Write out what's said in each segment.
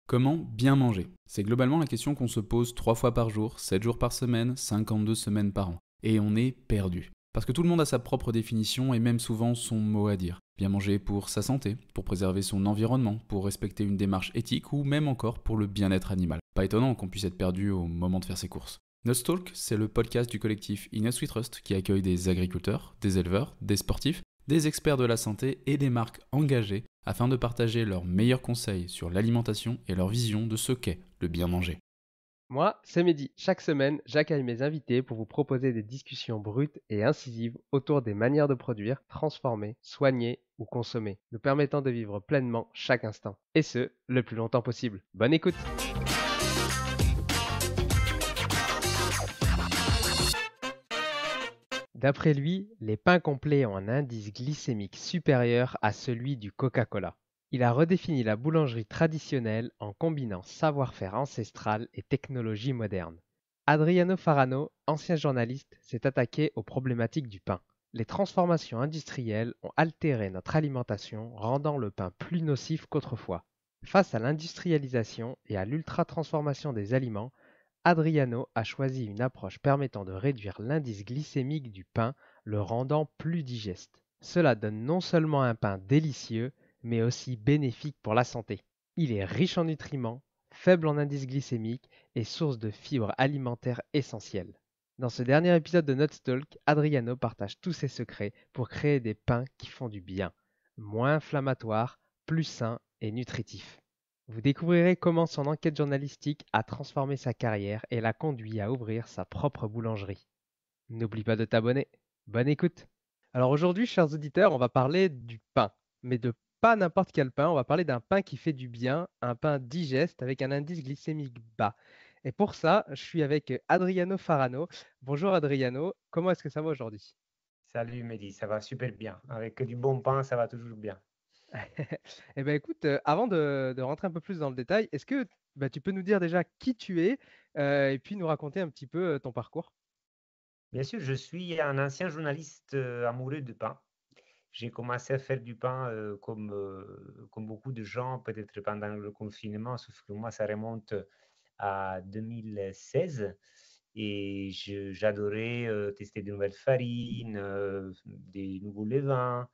Comment bien manger? C'est globalement la question qu'on se pose 3 fois par jour, 7 jours par semaine, 52 semaines par an. Et on est perdu. Parce que tout le monde a sa propre définition et même souvent son mot à dire. Bien manger pour sa santé, pour préserver son environnement, pour respecter une démarche éthique ou même encore pour le bien-être animal. Pas étonnant qu'on puisse être perdu au moment de faire ses courses. Nutstalk, c'est le podcast du collectif Inus We Trust qui accueille des agriculteurs, des éleveurs, des sportifs, des experts de la santé et des marques engagées afin de partager leurs meilleurs conseils sur l'alimentation et leur vision de ce qu'est le bien manger. Moi, c'est Mehdi. Chaque semaine, j'accueille mes invités pour vous proposer des discussions brutes et incisives autour des manières de produire, transformer, soigner ou consommer, nous permettant de vivre pleinement chaque instant. Et ce, le plus longtemps possible. Bonne écoute! D'après lui, les pains complets ont un indice glycémique supérieur à celui du Coca-Cola. Il a redéfini la boulangerie traditionnelle en combinant savoir-faire ancestral et technologie moderne. Adriano Farano, ancien journaliste, s'est attaqué aux problématiques du pain. Les transformations industrielles ont altéré notre alimentation, rendant le pain plus nocif qu'autrefois. Face à l'industrialisation et à l'ultra-transformation des aliments, Adriano a choisi une approche permettant de réduire l'indice glycémique du pain, le rendant plus digeste. Cela donne non seulement un pain délicieux, mais aussi bénéfique pour la santé. Il est riche en nutriments, faible en indice glycémique et source de fibres alimentaires essentielles. Dans ce dernier épisode de Nutstalk, Adriano partage tous ses secrets pour créer des pains qui font du bien, moins inflammatoires, plus sains et nutritifs. Vous découvrirez comment son enquête journalistique a transformé sa carrière et l'a conduit à ouvrir sa propre boulangerie. N'oublie pas de t'abonner. Bonne écoute. Alors aujourd'hui, chers auditeurs, on va parler du pain, mais de pas n'importe quel pain. On va parler d'un pain qui fait du bien, un pain digeste avec un indice glycémique bas. Et pour ça, je suis avec Adriano Farano. Bonjour Adriano, comment est-ce que ça va aujourd'hui? Salut Mehdi, ça va super bien. Avec du bon pain, ça va toujours bien. Eh bien écoute, avant de rentrer un peu plus dans le détail, est-ce que tu peux nous dire déjà qui tu es et puis nous raconter un petit peu ton parcours? Bien sûr, je suis un ancien journaliste amoureux de pain. J'ai commencé à faire du pain comme beaucoup de gens, peut-être pendant le confinement, sauf que moi, ça remonte à 2016. Et j'adorais tester de nouvelles farines, des nouveaux levains.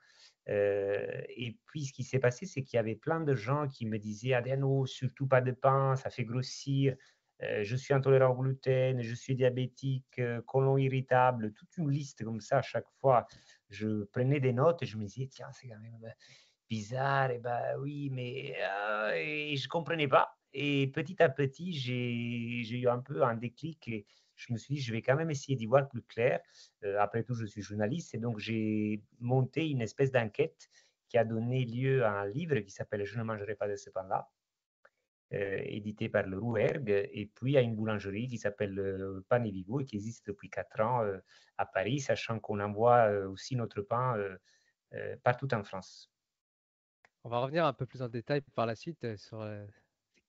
Et puis, ce qui s'est passé, c'est qu'il y avait plein de gens qui me disaient: «Adriano, surtout pas de pain, ça fait grossir. Je suis intolérant au gluten, je suis diabétique, côlon irritable», toute une liste comme ça à chaque fois. Je prenais des notes et je me disais: «Tiens, c'est quand même bizarre». Et bah oui, mais et je comprenais pas. Et petit à petit, j'ai eu un peu un déclic et je me suis dit: «Je vais quand même essayer d'y voir plus clair». Après tout, je suis journaliste et donc j'ai monté une espèce d'enquête qui a donné lieu à un livre qui s'appelle «Je ne mangerai pas de ce pain-là», édité par le Rouergue, et puis à une boulangerie qui s'appelle Pane Vigo et qui existe depuis 4 ans à Paris, sachant qu'on envoie aussi notre pain partout en France. On va revenir un peu plus en détail par la suite sur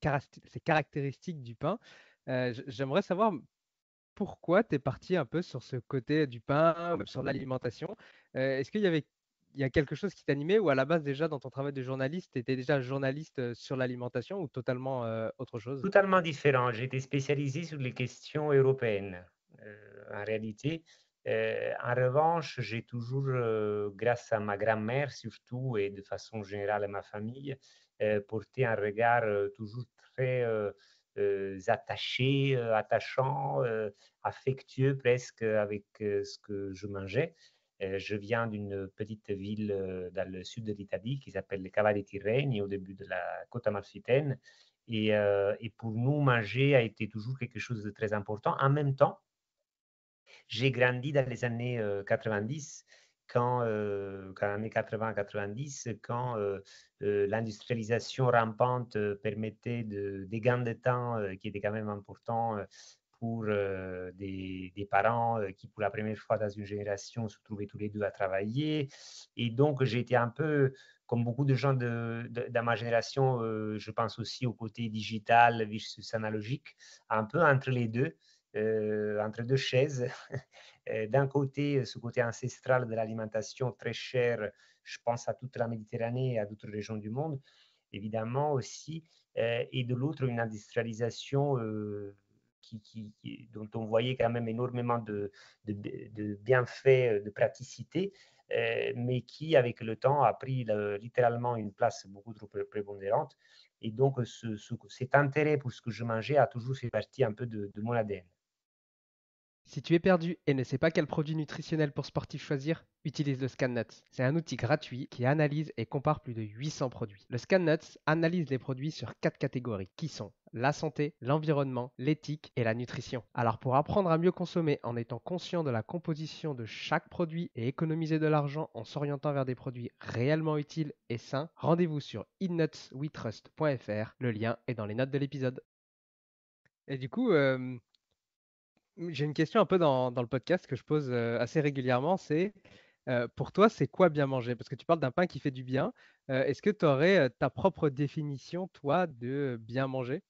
ces caractéristiques du pain. J'aimerais savoir pourquoi tu es parti un peu sur ce côté du pain, sur l'alimentation. Est-ce il y a quelque chose qui t'animait ou à la base déjà dans ton travail de journaliste, tu étais déjà journaliste sur l'alimentation ou totalement autre chose? Totalement différent. J'ai été spécialisé sur les questions européennes, en réalité. En revanche, j'ai toujours, grâce à ma grand-mère surtout et de façon générale à ma famille, porté un regard, toujours très, attaché, attachant, affectueux presque avec, ce que je mangeais. Je viens d'une petite ville, dans le sud de l'Italie qui s'appelle les Cava dei Tirreni, au début de la côte amalfitaine. Et pour nous, manger a été toujours quelque chose de très important. En même temps, j'ai grandi dans les années 90, quand années 80-90, quand l'industrialisation rampante permettait des gains de temps qui étaient quand même importants pour des parents qui, pour la première fois dans une génération, se trouvaient tous les deux à travailler. Et donc, j'ai été un peu, comme beaucoup de gens dans ma génération, je pense aussi au côté digital versus analogique, un peu entre deux chaises. D'un côté, ce côté ancestral de l'alimentation très cher, je pense à toute la Méditerranée et à d'autres régions du monde. Évidemment aussi, et de l'autre, une industrialisation dont on voyait quand même énormément de bienfaits, de praticité, mais qui, avec le temps, a pris littéralement une place beaucoup trop prépondérante. Et donc, cet intérêt pour ce que je mangeais a toujours fait partie un peu de mon ADN. Si tu es perdu et ne sais pas quel produit nutritionnel pour sportif choisir, utilise le ScanNuts. C'est un outil gratuit qui analyse et compare plus de 800 produits. Le ScanNuts analyse les produits sur 4 catégories qui sont la santé, l'environnement, l'éthique et la nutrition. Alors pour apprendre à mieux consommer en étant conscient de la composition de chaque produit et économiser de l'argent en s'orientant vers des produits réellement utiles et sains, rendez-vous sur eatnutswetrust.fr. Le lien est dans les notes de l'épisode. Et du coup, j'ai une question un peu dans le podcast que je pose assez régulièrement, c'est pour toi, c'est quoi bien manger? Parce que tu parles d'un pain qui fait du bien. Est-ce que tu aurais ta propre définition, toi, de bien manger?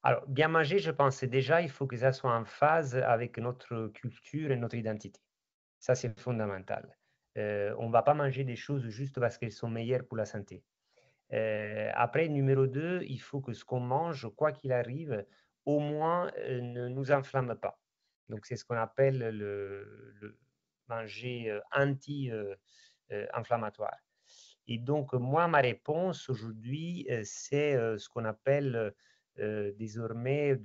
Alors, bien manger, je pense déjà, il faut que ça soit en phase avec notre culture et notre identité. Ça, c'est fondamental. On ne va pas manger des choses juste parce qu'elles sont meilleures pour la santé. Après, numéro 2, il faut que ce qu'on mange, quoi qu'il arrive, au moins, ne nous enflamme pas. Donc c'est ce qu'on appelle le manger, inflammatoire. Et donc moi, ma réponse aujourd'hui, c'est, ce qu'on appelle, désormais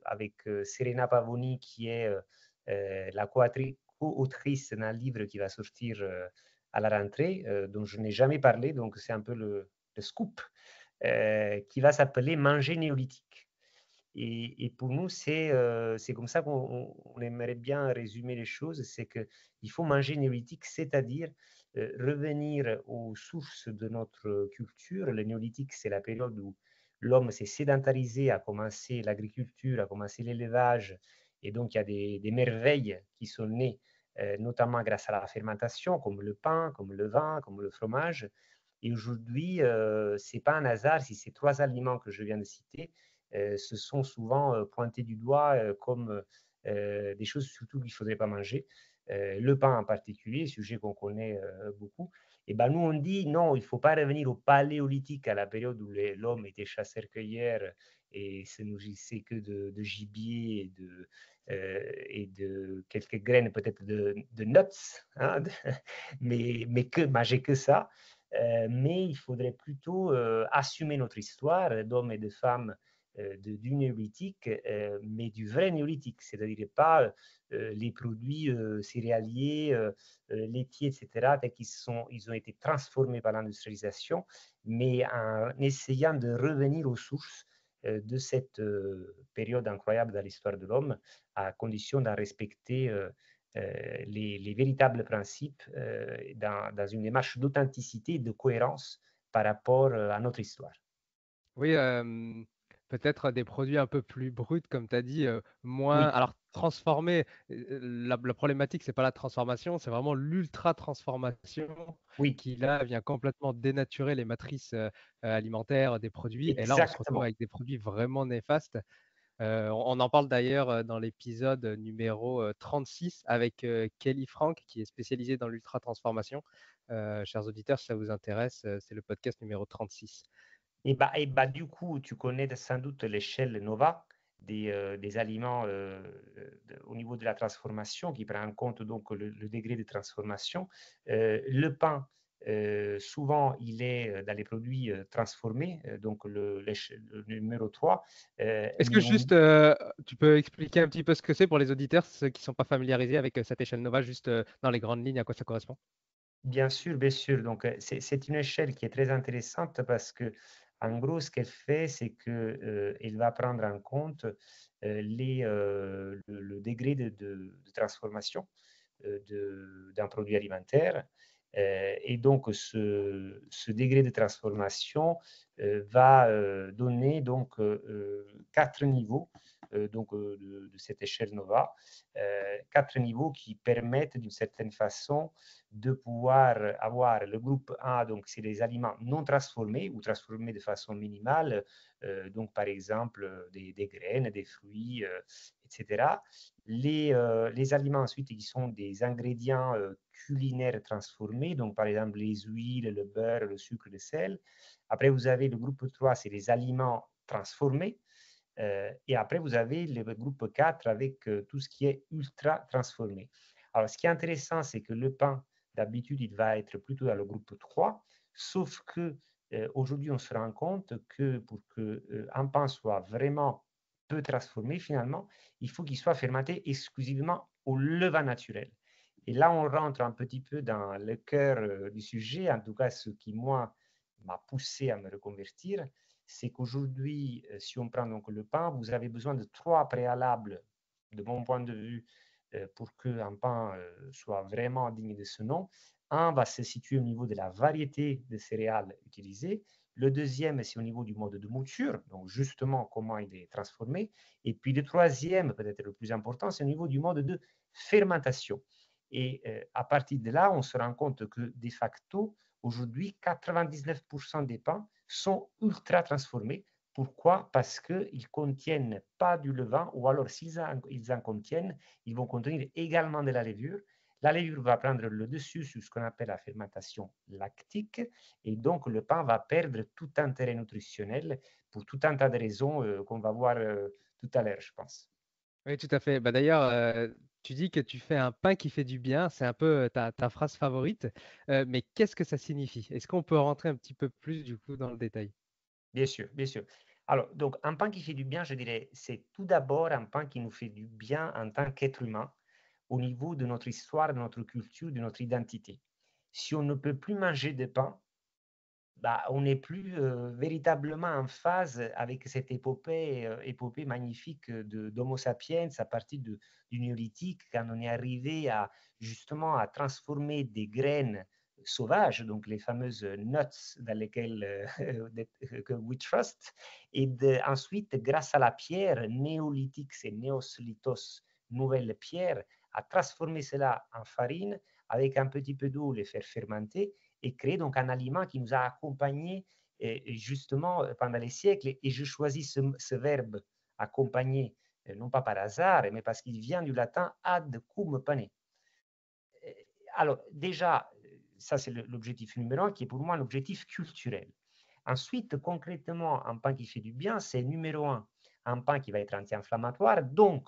avec, Serena Pavoni qui est, la co-autrice d'un livre qui va sortir, à la rentrée, dont je n'ai jamais parlé, donc c'est un peu le scoop, qui va s'appeler Manger néolithique. Et pour nous, c'est comme ça qu'on aimerait bien résumer les choses, c'est qu'il faut manger néolithique, c'est-à-dire revenir aux sources de notre culture. Le néolithique, c'est la période où l'homme s'est sédentarisé, a commencé l'agriculture, a commencé l'élevage, et donc il y a des merveilles qui sont nées, notamment grâce à la fermentation, comme le pain, comme le vin, comme le fromage. Et aujourd'hui, ce n'est pas un hasard si ces trois aliments que je viens de citer se sont souvent pointés du doigt comme des choses surtout qu'il ne faudrait pas manger. Le pain en particulier, sujet qu'on connaît beaucoup. Et ben nous, on dit non, il ne faut pas revenir au paléolithique, à la période où l'homme était chasseur-cueilleur et se nourrissait que de gibier et de quelques graines, peut-être de nuts, hein, mais que manger que ça. Mais il faudrait plutôt assumer notre histoire d'hommes et de femmes du néolithique, mais du vrai néolithique, c'est-à-dire pas les produits céréaliers, laitiers, etc., ils ont été transformés par l'industrialisation, mais en essayant de revenir aux sources de cette période incroyable dans l'histoire de l'homme, à condition d'en respecter les véritables principes dans une démarche d'authenticité et de cohérence par rapport à notre histoire. Oui, peut-être des produits un peu plus bruts, comme tu as dit, moins. Oui, Alors, transformés, la problématique, c'est pas la transformation, c'est vraiment l'ultra transformation oui, qui, là, vient complètement dénaturer les matrices alimentaires des produits. Et là, on se retrouve exactement. avec des produits vraiment néfastes. On en parle d'ailleurs dans l'épisode numéro 36 avec Kelly Frank, qui est spécialisée dans l'ultra transformation. Chers auditeurs, si ça vous intéresse, c'est le podcast numéro 36. Et bah, du coup, tu connais sans doute l'échelle Nova des aliments au niveau de la transformation qui prend en compte donc le degré de transformation. Le pain, souvent, il est dans les produits transformés, donc le numéro 3. Est-ce que Mais on juste, tu peux expliquer un petit peu ce que c'est pour les auditeurs, ceux qui ne sont pas familiarisés avec cette échelle Nova, juste dans les grandes lignes, à quoi ça correspond? Bien sûr, bien sûr. Donc, c'est une échelle qui est très intéressante parce que, en gros, ce qu'elle fait, c'est que, elle va prendre en compte, le degré de transformation, d'un produit alimentaire, et donc ce degré de transformation, va, donner donc, 4 niveaux de cette échelle Nova. 4 niveaux qui permettent d'une certaine façon de pouvoir avoir le groupe A, donc c'est les aliments non transformés ou transformés de façon minimale, donc par exemple des graines, des fruits, etc. Les aliments ensuite qui sont des ingrédients culinaires transformés, donc par exemple les huiles, le beurre, le sucre, le sel. Après, vous avez le groupe 3, c'est les aliments transformés. Et après, vous avez le groupe 4 avec tout ce qui est ultra transformé. Alors, ce qui est intéressant, c'est que le pain, d'habitude, il va être plutôt dans le groupe 3, sauf que aujourd'hui, on se rend compte que pour qu'un pain soit vraiment peu transformé, finalement, il faut qu'il soit fermenté exclusivement au levain naturel. Et là, on rentre un petit peu dans le cœur du sujet, en tout cas ce qui, moi, m'a poussé à me reconvertir, c'est qu'aujourd'hui, si on prend donc le pain, vous avez besoin de 3 préalables, de mon point de vue, pour qu'un pain soit vraiment digne de ce nom. Un va se situer au niveau de la variété de céréales utilisées. Le deuxième, c'est au niveau du mode de mouture, donc justement comment il est transformé. Et puis le troisième, peut-être le plus important, c'est au niveau du mode de fermentation. Et à partir de là, on se rend compte que de facto, aujourd'hui, 99% des pains sont ultra transformés. Pourquoi? Parce qu'ils ne contiennent pas du levain, ou alors s'ils en contiennent, ils vont contenir également de la levure. La levure va prendre le dessus sur ce qu'on appelle la fermentation lactique, et donc le pain va perdre tout intérêt nutritionnel pour tout un tas de raisons qu'on va voir tout à l'heure, je pense. Oui, tout à fait. Bah, d'ailleurs, tu dis que tu fais un pain qui fait du bien, c'est un peu ta phrase favorite. Mais qu'est-ce que ça signifie? Est-ce qu'on peut rentrer un petit peu plus du coup dans le détail? Bien sûr, bien sûr. Alors, donc, un pain qui fait du bien, je dirais, c'est tout d'abord un pain qui nous fait du bien en tant qu'être humain, au niveau de notre histoire, de notre culture, de notre identité. Si on ne peut plus manger de pain, bah, on n'est plus véritablement en phase avec cette épopée magnifique d'Homo sapiens à partir du néolithique, quand on est arrivé à justement à transformer des graines sauvages, donc les fameuses nuts dans lesquelles que we trust, et ensuite, grâce à la pierre néolithique, c'est Neos Litos, nouvelle pierre, à transformer cela en farine, avec un petit peu d'eau, les faire fermenter, et créer donc un aliment qui nous a accompagnés justement pendant les siècles. Et je choisis ce verbe accompagner, non pas par hasard, mais parce qu'il vient du latin ad cum pane. Alors déjà, ça c'est l'objectif numéro un qui est pour moi un objectif culturel. Ensuite, concrètement, un pain qui fait du bien, c'est numéro un pain qui va être anti-inflammatoire, donc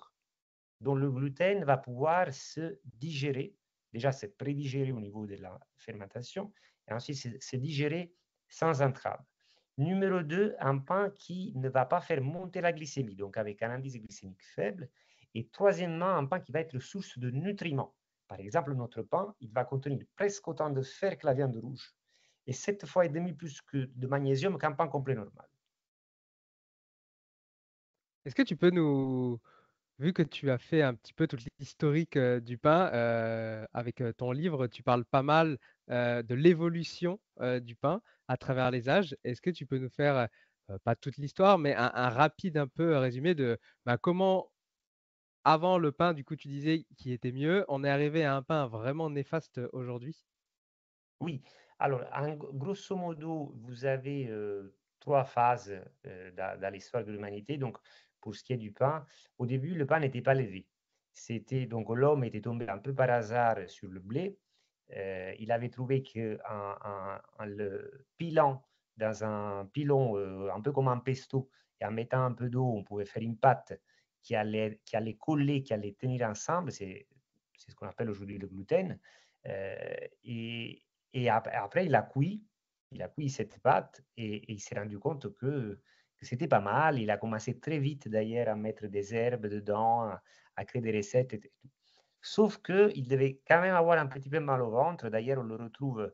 dont le gluten va pouvoir se digérer, déjà se prédigérer au niveau de la fermentation, et ensuite se digérer sans entrave. Numéro 2, un pain qui ne va pas faire monter la glycémie, donc avec un indice glycémique faible. Et troisièmement, un pain qui va être source de nutriments. Par exemple, notre pain, il va contenir presque autant de fer que la viande rouge, et 7 fois et demi plus que de magnésium qu'un pain complet normal. Est-ce que tu peux nous, vu que tu as fait un petit peu toute l'historique du pain, avec ton livre, tu parles pas mal de l'évolution du pain à travers les âges. Est-ce que tu peux nous faire, pas toute l'histoire, mais un rapide un peu résumé de bah, comment, avant le pain, du coup, tu disais qui était mieux, on est arrivé à un pain vraiment néfaste aujourd'hui? Oui, alors, grosso modo, vous avez 3 phases dans l'histoire de l'humanité. Donc, pour ce qui est du pain, au début, le pain n'était pas levé. C'était donc l'homme était tombé un peu par hasard sur le blé. Il avait trouvé qu'en le pilant dans un pilon un peu comme un pesto et en mettant un peu d'eau, on pouvait faire une pâte qui allait coller, qui allait tenir ensemble. C'est ce qu'on appelle aujourd'hui le gluten. Et, après, il a cuit cette pâte et il s'est rendu compte que c'était pas mal. Il a commencé très vite d'ailleurs à mettre des herbes dedans, à créer des recettes et tout. Sauf qu'il devait quand même avoir un petit peu mal au ventre. D'ailleurs, on le retrouve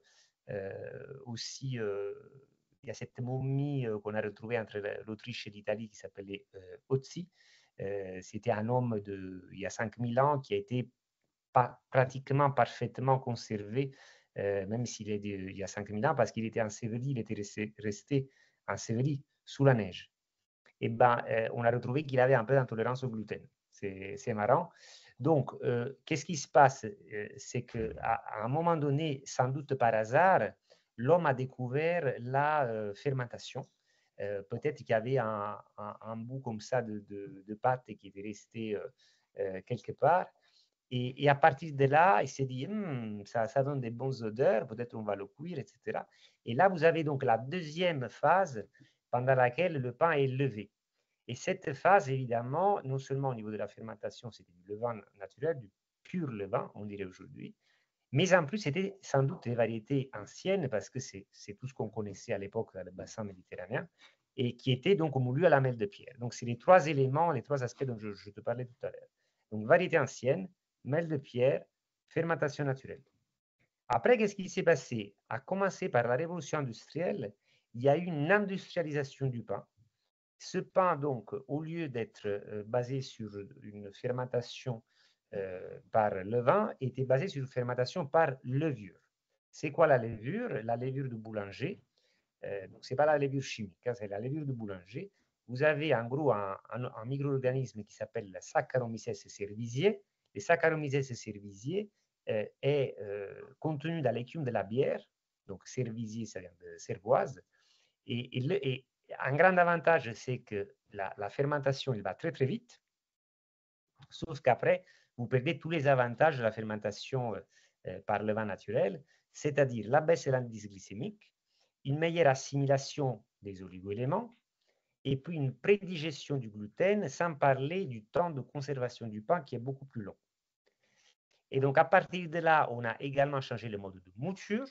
aussi, il y a cette momie qu'on a retrouvée entre l'Autriche et l'Italie qui s'appelait Otzi. C'était un homme il y a 5000 ans qui a été pratiquement parfaitement conservé, même s'il est il y a 5000 ans, parce qu'il était enseveli, il était resté enseveli sous la neige. et ben, on a retrouvé qu'il avait un peu d'intolérance au gluten. C'est marrant. Donc, qu'est-ce qui se passe? C'est qu'à un moment donné, sans doute par hasard, l'homme a découvert la fermentation. Peut-être qu'il y avait un bout comme ça de pâte qui était resté quelque part. Et à partir de là, il s'est dit, ça donne des bonnes odeurs, peut-être on va le cuire, etc. Et là, vous avez donc la deuxième phase pendant laquelle le pain est levé. Et cette phase, évidemment, non seulement au niveau de la fermentation, c'était du levain naturel, du pur levain, on dirait aujourd'hui, mais en plus, c'était sans doute des variétés anciennes, parce que c'est tout ce qu'on connaissait à l'époque dans le bassin méditerranéen, et qui étaient donc moulues à la mêle de pierre. Donc, c'est les trois éléments, les trois aspects dont je te parlais tout à l'heure. Donc, variété ancienne, mêle de pierre, fermentation naturelle. Après, qu'est-ce qui s'est passé? À commencer par la révolution industrielle, il y a eu une industrialisation du pain. Ce pain, donc, au lieu d'être basé sur une fermentation par levain, était basé sur une fermentation par levure. C'est quoi la levure? La levure de boulanger. Donc, ce n'est pas la levure chimique, hein, c'est la levure de boulanger. Vous avez en gros un micro-organisme qui s'appelle la Saccharomyces cerevisiae. Le Saccharomyces cerevisiae est contenu dans l'écume de la bière. Donc, cerevisier, ça vient de cervoise. Et un grand avantage, c'est que la fermentation, elle va très très vite, sauf qu'après, vous perdez tous les avantages de la fermentation par le vin naturel, c'est-à-dire la baisse de l'indice glycémique, une meilleure assimilation des oligoéléments, et puis une prédigestion du gluten, sans parler du temps de conservation du pain qui est beaucoup plus long. Et donc, à partir de là, on a également changé le mode de mouture,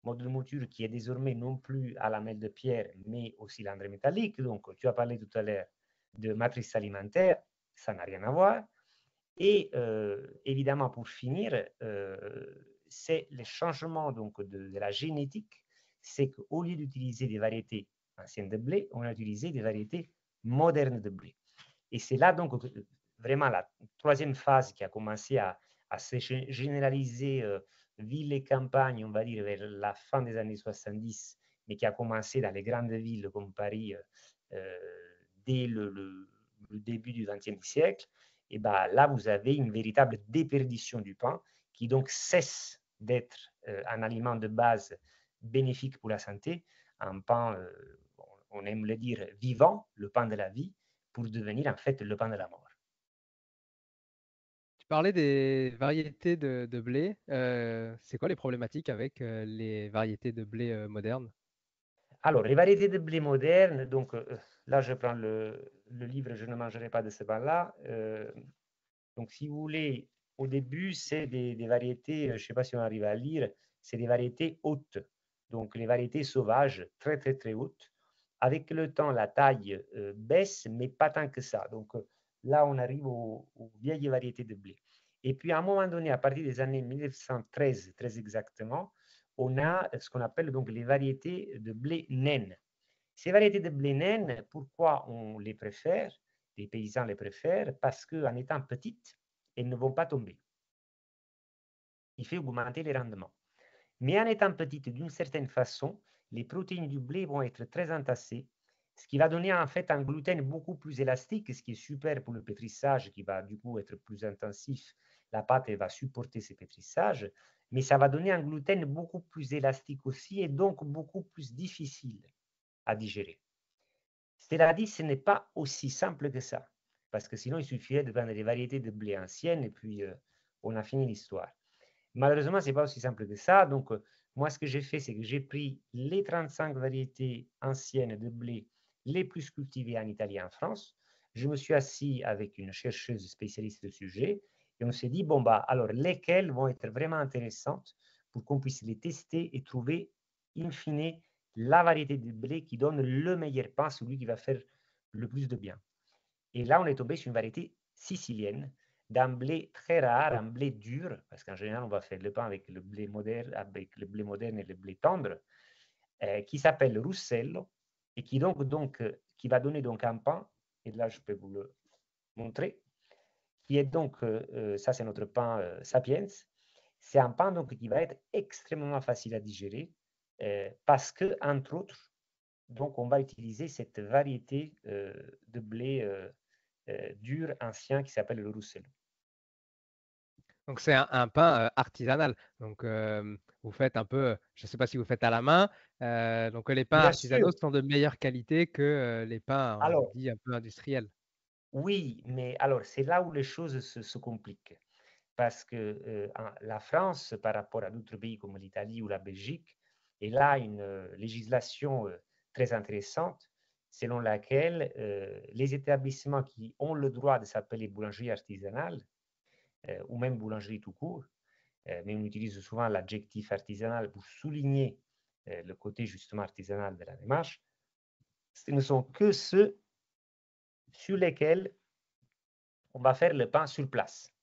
mode de mouture qui est désormais non plus à la mêle de pierre, mais au cylindre métallique. Donc, tu as parlé tout à l'heure de matrice alimentaire, ça n'a rien à voir. Et évidemment, pour finir, c'est le changement donc, de la génétique, c'est qu'au lieu d'utiliser des variétés anciennes de blé, on a utilisé des variétés modernes de blé. Et c'est là donc vraiment la troisième phase qui a commencé à se généraliser ville et campagne, on va dire, vers la fin des années 70, mais qui a commencé dans les grandes villes comme Paris dès le début du XXe siècle. Et ben, là, vous avez une véritable déperdition du pain qui donc cesse d'être un aliment de base bénéfique pour la santé, un pain, on aime le dire, vivant, le pain de la vie, pour devenir en fait le pain de la mort. Tu parlais des variétés de blé. C'est quoi les problématiques avec les variétés de blé modernes? Alors, les variétés de blé modernes, donc là je prends le livre Je ne mangerai pas de ce pain-là. Donc, si vous voulez, au début, c'est des variétés, je ne sais pas si on arrive à lire, c'est des variétés hautes. Donc, les variétés sauvages, très, très, très hautes. Avec le temps, la taille baisse, mais pas tant que ça. Donc, là, on arrive aux vieilles variétés de blé. Et puis, à un moment donné, à partir des années 1913, très exactement, on a ce qu'on appelle donc les variétés de blé naine. Ces variétés de blé naine, pourquoi on les préfère? Les paysans les préfèrent parce qu'en étant petites, elles ne vont pas tomber. Il fait augmenter les rendements. Mais en étant petites, d'une certaine façon, les protéines du blé vont être très entassées, ce qui va donner en fait un gluten beaucoup plus élastique, ce qui est super pour le pétrissage, qui va du coup être plus intensif. La pâte va supporter ces pétrissages, mais ça va donner un gluten beaucoup plus élastique aussi et donc beaucoup plus difficile à digérer. Cela dit, ce n'est pas aussi simple que ça, parce que sinon il suffirait de prendre des variétés de blé anciennes et puis on a fini l'histoire. Malheureusement, ce n'est pas aussi simple que ça. Donc, moi, ce que j'ai fait, c'est que j'ai pris les 35 variétés anciennes de blé les plus cultivées en Italie et en France. Je me suis assis avec une chercheuse spécialiste de sujet et on s'est dit, bon, bah, alors, lesquelles vont être vraiment intéressantes pour qu'on puisse les tester et trouver, in fine, la variété de blé qui donne le meilleur pain, celui qui va faire le plus de bien. Et là, on est tombé sur une variété sicilienne d'un blé très rare, un blé dur, parce qu'en général, on va faire le pain avec le blé moderne, et le blé tendre, qui s'appelle Russello et qui, qui va donner donc un pain, et là, je peux vous le montrer, qui est donc, ça c'est notre pain Sapiens, c'est un pain donc, qui va être extrêmement facile à digérer parce que, entre autres, Donc, on va utiliser cette variété de blé dur ancien qui s'appelle le Rousselot. Donc c'est un pain artisanal. Donc vous faites un peu, je ne sais pas si vous faites à la main. Donc les pains Bien artisanaux sûr. sont de meilleure qualité que les pains, on Alors, dit, un peu industriels. oui, mais alors c'est là où les choses se compliquent. Parce que la France, par rapport à d'autres pays comme l'Italie ou la Belgique, elle a une législation très intéressante selon laquelle les établissements qui ont le droit de s'appeler boulangerie artisanale ou même boulangerie tout court, mais on utilise souvent l'adjectif artisanal pour souligner le côté justement artisanal de la démarche, ce ne sont que ceux sur lesquels on va faire le pain sur place.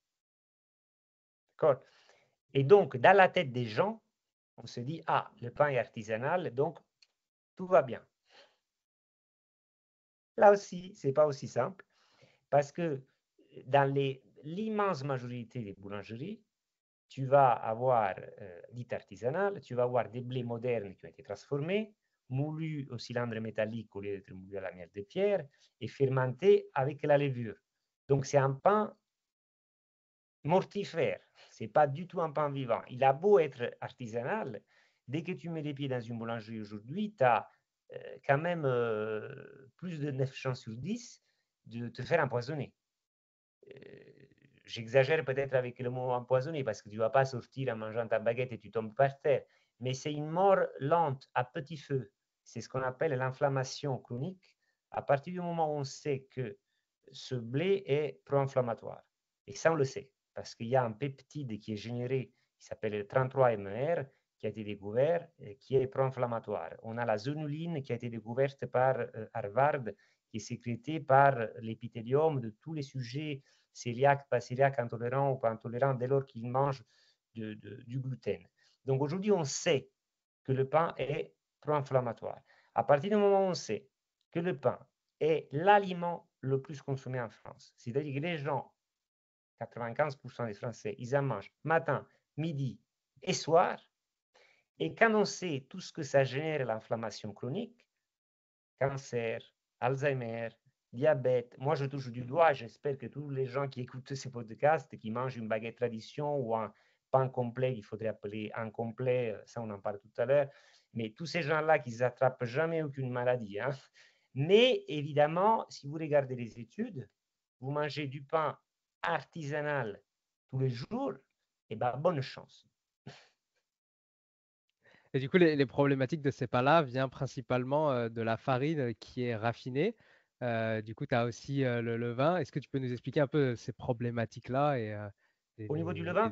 D'accord? Et donc, dans la tête des gens, on se dit, ah, le pain est artisanal, donc tout va bien. Là aussi, ce n'est pas aussi simple, parce que dans l'immense majorité des boulangeries, tu vas avoir, dit artisanal, tu vas avoir des blés modernes qui ont été transformés, moulus au cylindre métallique au lieu d'être moulus à la miel de pierre, et fermentés avec la levure. Donc c'est un pain mortifère, ce n'est pas du tout un pain vivant. Il a beau être artisanal, dès que tu mets les pieds dans une boulangerie aujourd'hui, tu as quand même plus de 9 chances sur 10 de te faire empoisonner. J'exagère peut-être avec le mot empoisonné parce que tu ne vas pas sortir en mangeant ta baguette et tu tombes par terre, mais c'est une mort lente, à petit feu. C'est ce qu'on appelle l'inflammation chronique. À partir du moment où on sait que ce blé est pro-inflammatoire, et ça on le sait, parce qu'il y a un peptide qui est généré, qui s'appelle le 33-MR, qui a été découvert, qui est pro-inflammatoire. On a la zonuline qui a été découverte par Harvard, qui est sécrétée par l'épithélium de tous les sujets cœliaques, pas cœliaques, intolérants ou pas intolérants, dès lors qu'ils mangent du gluten. Donc aujourd'hui, on sait que le pain est pro-inflammatoire. À partir du moment où on sait que le pain est l'aliment le plus consommé en France, c'est-à-dire que les gens, 95% des Français, ils en mangent matin, midi et soir, et quand on sait tout ce que ça génère l'inflammation chronique, cancer, Alzheimer, diabète. Moi, je touche du doigt. J'espère que tous les gens qui écoutent ces podcasts, qui mangent une baguette tradition ou un pain complet, il faudrait appeler un complet, ça on en parle tout à l'heure, mais tous ces gens-là qui n'attrapent jamais aucune maladie. Hein. Mais évidemment, si vous regardez les études, vous mangez du pain artisanal tous les jours, et ben bonne chance. Et du coup, les problématiques de ces pains-là viennent principalement de la farine qui est raffinée. Du coup, tu as aussi le levain. Est-ce que tu peux nous expliquer un peu ces problématiques-là et Au niveau du levain,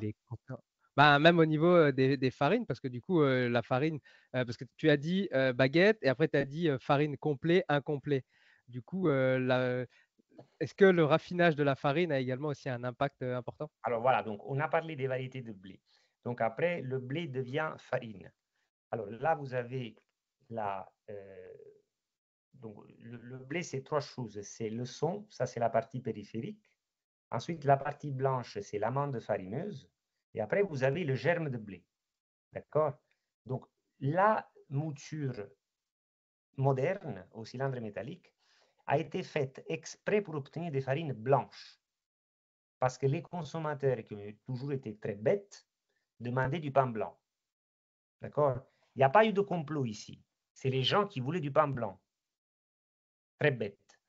Ben, même au niveau des farines, parce que du coup, la farine, parce que tu as dit baguette et après tu as dit farine complet, incomplet. Du coup, est-ce que le raffinage de la farine a également aussi un impact important? alors voilà, donc on a parlé des variétés de blé. Donc après, le blé devient farine. Alors là, vous avez la, donc le blé, c'est trois choses. C'est le son, ça c'est la partie périphérique. Ensuite, la partie blanche, c'est l'amande farineuse. Et après, vous avez le germe de blé. D'accord? Donc, la mouture moderne au cylindre métallique a été faite exprès pour obtenir des farines blanches. Parce que les consommateurs, qui ont toujours été très bêtes, demandaient du pain blanc. D'accord? Il n'y a pas eu de complot ici. C'est les gens qui voulaient du pain blanc. Très bête.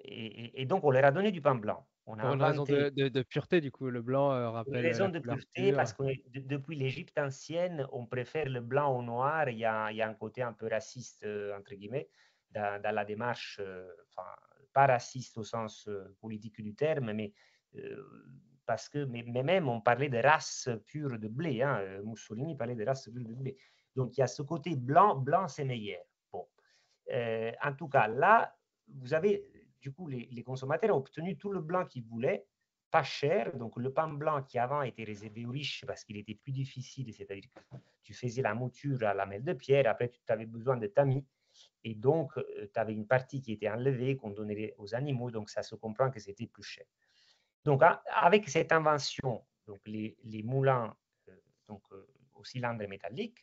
Et donc, on leur a donné du pain blanc. On a Pour une raison inventé de pureté, du coup, le blanc une rappelle raison la de couleur pureté pure. parce que depuis l'Égypte ancienne, on préfère le blanc au noir. Il y a un côté un peu raciste, entre guillemets, dans la démarche, enfin, pas raciste au sens politique du terme, mais parce que, mais même on parlait de race pure de blé. Hein, Mussolini parlait de race pure de blé. Donc il y a ce côté blanc, blanc c'est meilleur. Bon. En tout cas, là, vous avez, du coup, les consommateurs ont obtenu tout le blanc qu'ils voulaient, pas cher. Donc, le pain blanc qui avant était réservé aux riches parce qu'il était plus difficile, c'est-à-dire que tu faisais la mouture à la mêle de pierre, après, tu avais besoin de tamis. Et donc, tu avais une partie qui était enlevée, qu'on donnait aux animaux, donc ça se comprend que c'était plus cher. Donc, avec cette invention, donc les moulins donc, au cylindre métallique,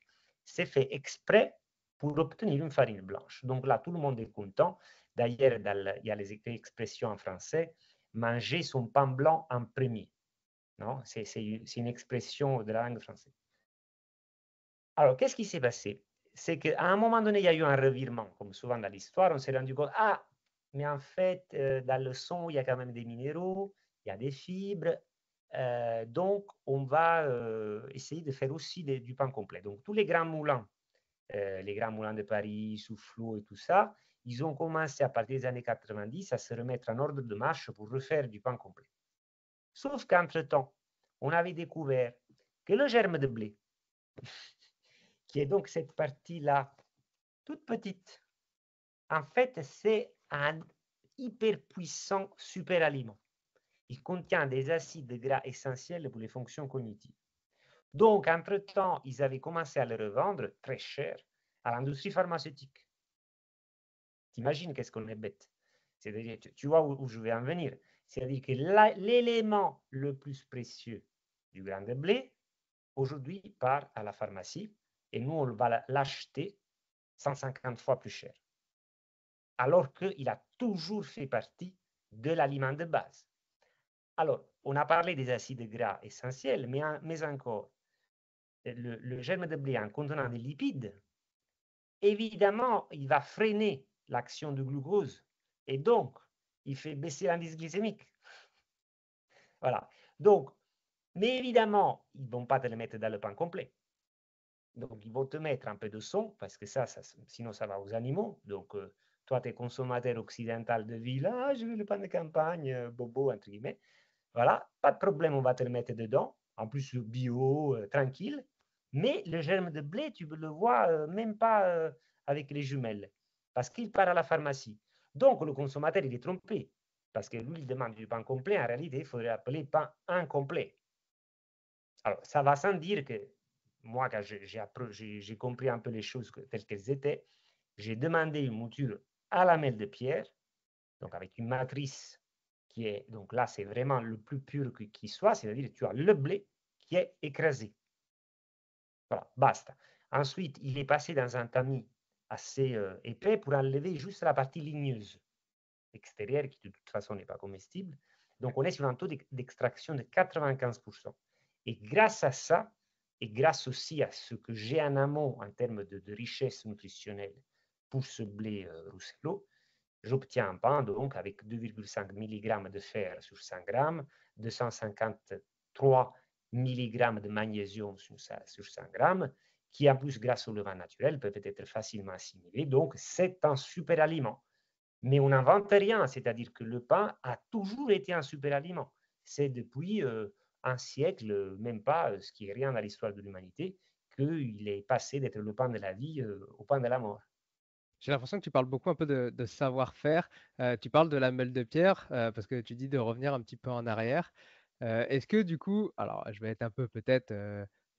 c'est fait exprès pour obtenir une farine blanche. Donc là, tout le monde est content. D'ailleurs, il y a les expressions en français, manger son pain blanc en premier. Non, c'est une expression de la langue française. Alors, qu'est-ce qui s'est passé? C'est qu'à un moment donné, il y a eu un revirement, comme souvent dans l'histoire. On s'est rendu compte, ah, mais en fait, dans le son, il y a quand même des minéraux, il y a des fibres. Donc, on va essayer de faire aussi du pain complet. Donc, tous les grands moulins, les grands moulins de Paris, Soufflot et tout ça, ils ont commencé à partir des années 90 à se remettre en ordre de marche pour refaire du pain complet. Sauf qu'entre-temps, on avait découvert que le germe de blé, qui est donc cette partie-là, toute petite, en fait, c'est un hyper puissant super aliment. Il contient des acides gras essentiels pour les fonctions cognitives. Donc, entre-temps, ils avaient commencé à le revendre très cher à l'industrie pharmaceutique. T'imagines qu'est-ce qu'on est bête. C'est-à-dire, tu vois où je vais en venir. C'est-à-dire que l'élément le plus précieux du grain de blé, aujourd'hui, part à la pharmacie et nous, on va l'acheter 150 fois plus cher. Alors qu'il a toujours fait partie de l'aliment de base. Alors, on a parlé des acides gras essentiels, mais encore, le germe de blé en contenant des lipides, évidemment, il va freiner l'action du glucose et donc, il fait baisser l'indice glycémique. Voilà. Donc, mais évidemment, ils ne vont pas te le mettre dans le pain complet. Donc, ils vont te mettre un peu de son, parce que sinon, ça va aux animaux. Donc, toi, tu es consommateur occidental de ville, ah, je veux le pain de campagne, bobo, entre guillemets. Voilà, pas de problème, on va te le mettre dedans. En plus, bio, tranquille. Mais le germe de blé, tu le vois même pas avec les jumelles, parce qu'il part à la pharmacie. Donc, le consommateur, il est trompé, parce que lui, il demande du pain complet. En réalité, il faudrait appeler pain incomplet. Alors, ça va sans dire que moi, quand j'ai compris un peu les choses telles qu'elles étaient, j'ai demandé une mouture à la mêle de pierre, donc avec une matrice qui est, donc là, c'est vraiment le plus pur qui soit, c'est-à-dire que tu as le blé qui est écrasé. Voilà, basta. Ensuite, il est passé dans un tamis assez épais pour enlever juste la partie ligneuse extérieure qui de toute façon n'est pas comestible. Donc, on est sur un taux d'extraction de 95%. Et grâce à ça, et grâce aussi à ce que j'ai en amont en termes de richesse nutritionnelle pour ce blé Rousselot, j'obtiens un pain donc avec 2,5 mg de fer sur 100 g, 253 mg de magnésium sur 100 g, qui en plus, grâce au levain naturel, peuvent être facilement assimilés. Donc, c'est un super aliment. Mais on n'invente rien, c'est-à-dire que le pain a toujours été un super aliment. C'est depuis un siècle, même pas, ce qui est rien dans l'histoire de l'humanité, qu'il est passé d'être le pain de la vie au pain de la mort. J'ai l'impression que tu parles beaucoup un peu de savoir-faire. Tu parles de la meule de pierre parce que tu dis de revenir un petit peu en arrière. Est-ce que du coup, alors je vais être un peu peut-être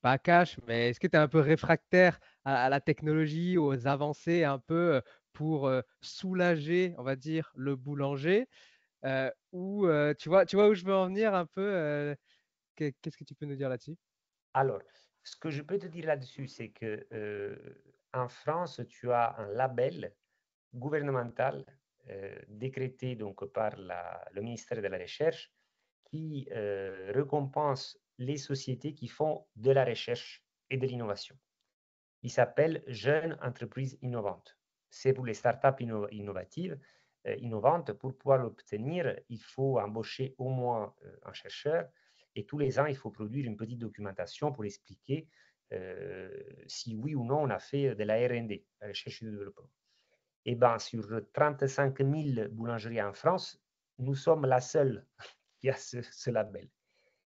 pas cash, mais est-ce que tu es un peu réfractaire à la technologie, aux avancées un peu pour soulager, on va dire, le boulanger ou tu vois où je veux en venir un peu qu'est-ce que tu peux nous dire là-dessus? Alors, ce que je peux te dire là-dessus, c'est que en France, tu as un label gouvernemental décrété donc par le ministère de la Recherche qui récompense les sociétés qui font de la recherche et de l'innovation. Il s'appelle Jeunes entreprises innovantes. C'est pour les startups innovantes. Pour pouvoir l'obtenir, il faut embaucher au moins un chercheur et tous les ans, il faut produire une petite documentation pour expliquer si oui ou non on a fait de la R&D, la recherche et le développement. Et bien, sur 35 000 boulangeries en France, nous sommes la seule qui a ce label.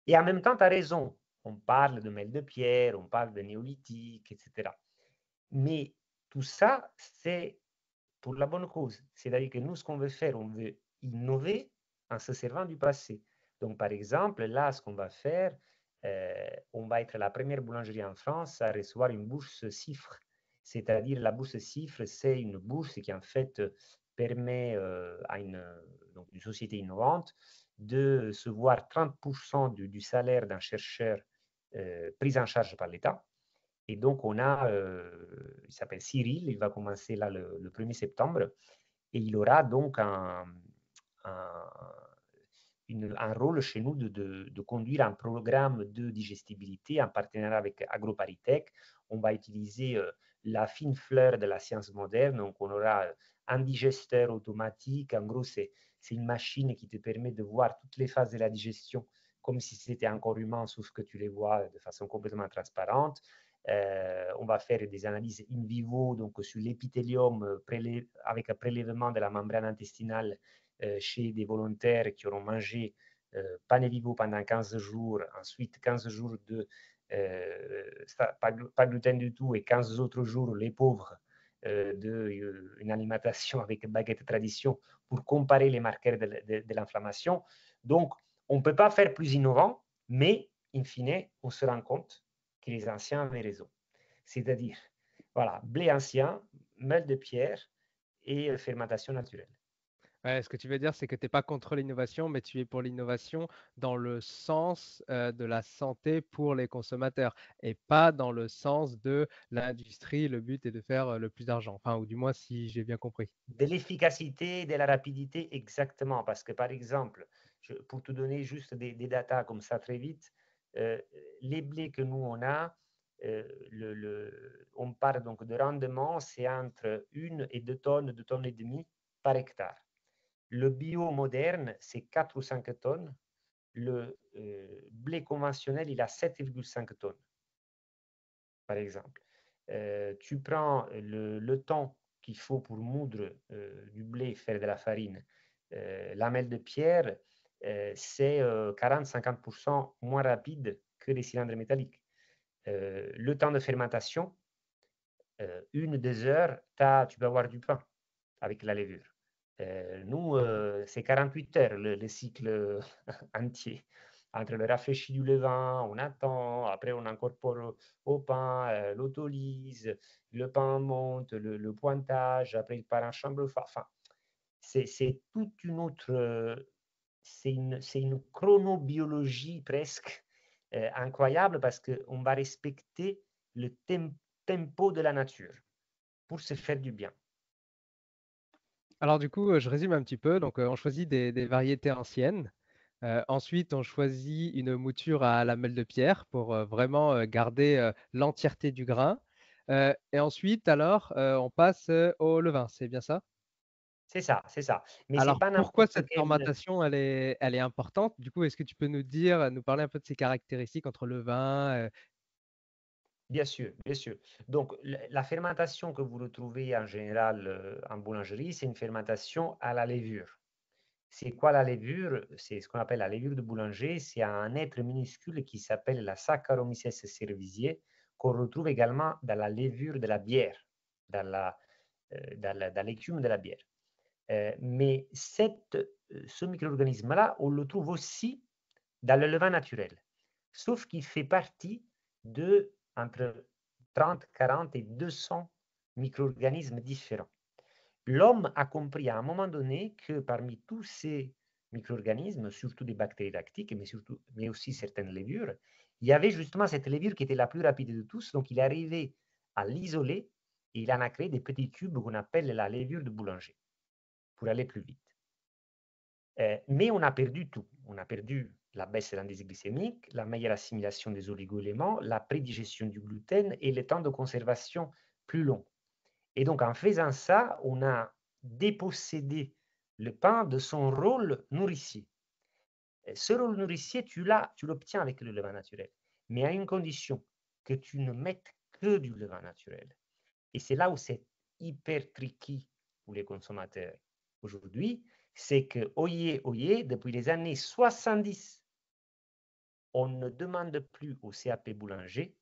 Et en même temps, tu as raison. On parle de mêle de pierre, on parle de néolithique, etc. Mais tout ça, c'est pour la bonne cause. C'est-à-dire que nous, ce qu'on veut faire, on veut innover en se servant du passé. Donc, par exemple, là, ce qu'on va faire, on va être la première boulangerie en France à recevoir une bourse CIFRE. C'est-à-dire, la bourse CIFRE, c'est une bourse qui, en fait, permet à une société innovante de se voir 30% du salaire d'un chercheur pris en charge par l'État. Et donc, il s'appelle Cyril, il va commencer là le 1er septembre, et il aura donc un, un rôle chez nous de conduire un programme de digestibilité en partenariat avec AgroParisTech. On va utiliser la fine fleur de la science moderne. Donc, on aura un digesteur automatique. En gros, c'est une machine qui te permet de voir toutes les phases de la digestion comme si c'était un corps humain, sauf que tu les vois de façon complètement transparente. On va faire des analyses in vivo donc sur l'épithélium avec un prélèvement de la membrane intestinale chez des volontaires qui auront mangé pane vivo pendant 15 jours, ensuite 15 jours de pas gluten du tout et 15 autres jours, les pauvres, d'une alimentation avec baguette tradition pour comparer les marqueurs de l'inflammation. Donc, on ne peut pas faire plus innovant, mais in fine, on se rend compte que les anciens avaient raison. C'est-à-dire, voilà, blé ancien, meule de pierre et fermentation naturelle. Ouais, ce que tu veux dire, c'est que tu n'es pas contre l'innovation, mais tu es pour l'innovation dans le sens de la santé pour les consommateurs et pas dans le sens de l'industrie. Le but est de faire le plus d'argent. Enfin, ou du moins, si j'ai bien compris. De l'efficacité, de la rapidité, exactement. Parce que, par exemple, pour te donner juste des datas comme ça très vite, les blés que nous, on a, on parle donc de rendement, c'est entre 1 et 2 tonnes et demie par hectare. Le bio moderne, c'est 4 ou 5 tonnes. Le blé conventionnel, il a 7,5 tonnes, par exemple. Tu prends le temps qu'il faut pour moudre du blé, faire de la farine. La mêle de pierre, c'est 40-50% moins rapide que les cylindres métalliques. Le temps de fermentation, 1-2 heures, tu peux avoir du pain avec la levure. Nous, c'est 48 heures le cycle entier. Entre le rafraîchi du levain, on attend, après on incorpore au pain l'autolyse, le pain monte, le pointage, après il part en chambre froide. Enfin, c'est toute une autre, c'est une chronobiologie presque incroyable parce qu'on va respecter le tempo de la nature pour se faire du bien. Alors du coup, je résume un petit peu. Donc, on choisit des variétés anciennes. Ensuite, on choisit une mouture à la meule de pierre pour vraiment garder l'entièreté du grain. Et ensuite, alors, on passe au levain. C'est bien ça? C'est ça, c'est ça. Mais c'est Alors, pas pourquoi n'importe cette quel. fermentation, elle est importante? Du coup, est-ce que tu peux nous dire, nous parler un peu de ses caractéristiques entre le vin? Bien sûr, bien sûr. Donc, la fermentation que vous retrouvez en général en boulangerie, c'est une fermentation à la levure. C'est quoi la levure? C'est ce qu'on appelle la levure de boulanger. C'est un être minuscule qui s'appelle la Saccharomyces cerevisiae, qu'on retrouve également dans la levure de la bière, dans l'écume de la bière. Mais ce micro-organisme-là, on le trouve aussi dans le levain naturel, sauf qu'il fait partie de entre 30, 40 et 200 micro-organismes différents. L'homme a compris à un moment donné que parmi tous ces micro-organismes, surtout des bactéries lactiques, mais aussi certaines levures, il y avait justement cette levure qui était la plus rapide de tous, donc il est arrivé à l'isoler et il en a créé des petits cubes qu'on appelle la levure de boulanger pour aller plus vite. Mais on a perdu tout. On a perdu la baisse de l'indice glycémique, la meilleure assimilation des oligo-éléments, la prédigestion du gluten et le temps de conservation plus long. Et donc, en faisant ça, on a dépossédé le pain de son rôle nourricier. Et ce rôle nourricier, tu l'obtiens avec le levain naturel, mais à une condition, que tu ne mettes que du levain naturel. Et c'est là où c'est hyper tricky pour les consommateurs aujourd'hui, c'est que, oyez, depuis les années 70, on ne demande plus au CAP boulanger,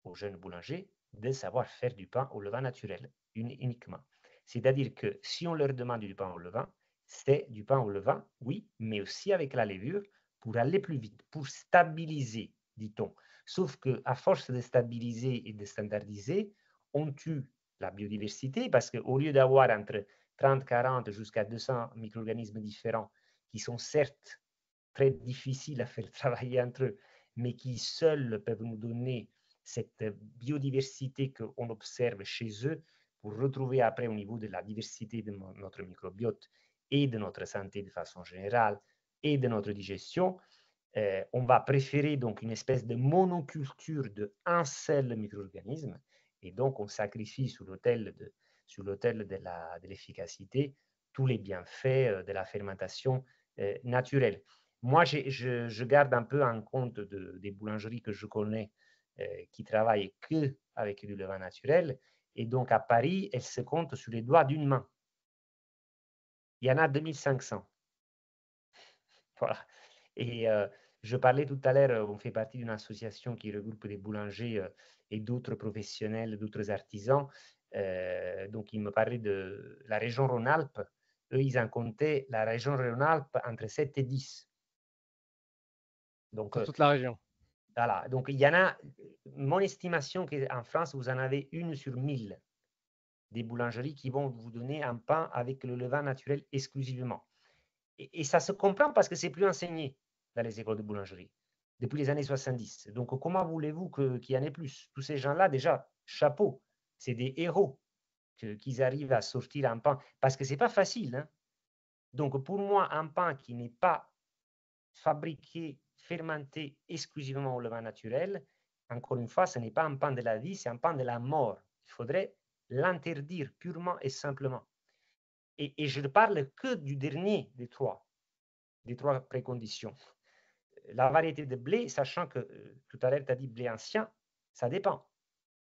aux jeunes boulangers, de savoir faire du pain au levain naturel, uniquement. C'est-à-dire que si on leur demande du pain au levain, c'est du pain au levain, oui, mais aussi avec la levure pour aller plus vite, pour stabiliser, dit-on. Sauf qu'à force de stabiliser et de standardiser, on tue la biodiversité parce qu'au lieu d'avoir entre 30, 40 jusqu'à 200 micro-organismes différents qui sont certes très difficiles à faire travailler entre eux, mais qui seuls peuvent nous donner cette biodiversité qu'on observe chez eux pour retrouver après au niveau de la diversité de notre microbiote et de notre santé de façon générale et de notre digestion, on va préférer donc une espèce de monoculture d'un seul micro-organisme et donc on sacrifie sur l'autel de l'efficacité tous les bienfaits de la fermentation naturelle. Moi, je garde un peu en compte des boulangeries que je connais qui travaillent que avec du levain naturel. Et donc, à Paris, elles se comptent sur les doigts d'une main. Il y en a 2500. Voilà. Et je parlais tout à l'heure, on fait partie d'une association qui regroupe des boulangers et d'autres professionnels, d'autres artisans. Donc, il me parlait de la région Rhône-Alpes. Eux, ils en comptaient la région Rhône-Alpes entre 7 et 10. Donc, Sur toute la région. voilà. Donc, il y en a, mon estimation qu'en France, vous en avez une sur 1000 des boulangeries qui vont vous donner un pain avec le levain naturel exclusivement. Et ça se comprend parce que c'est plus enseigné dans les écoles de boulangerie depuis les années 70. Donc, comment voulez-vous qu'il y en ait plus? Tous ces gens-là, déjà, chapeau, c'est des héros qu'ils arrivent à sortir un pain parce que c'est pas facile. Hein. Donc, pour moi, un pain qui n'est pas fabriqué, fermenté exclusivement au levain naturel, encore une fois, ce n'est pas un pain de la vie, c'est un pain de la mort. Il faudrait l'interdire purement et simplement. Et je ne parle que du dernier des trois préconditions. La variété de blé, sachant que tout à l'heure, tu as dit blé ancien, ça dépend.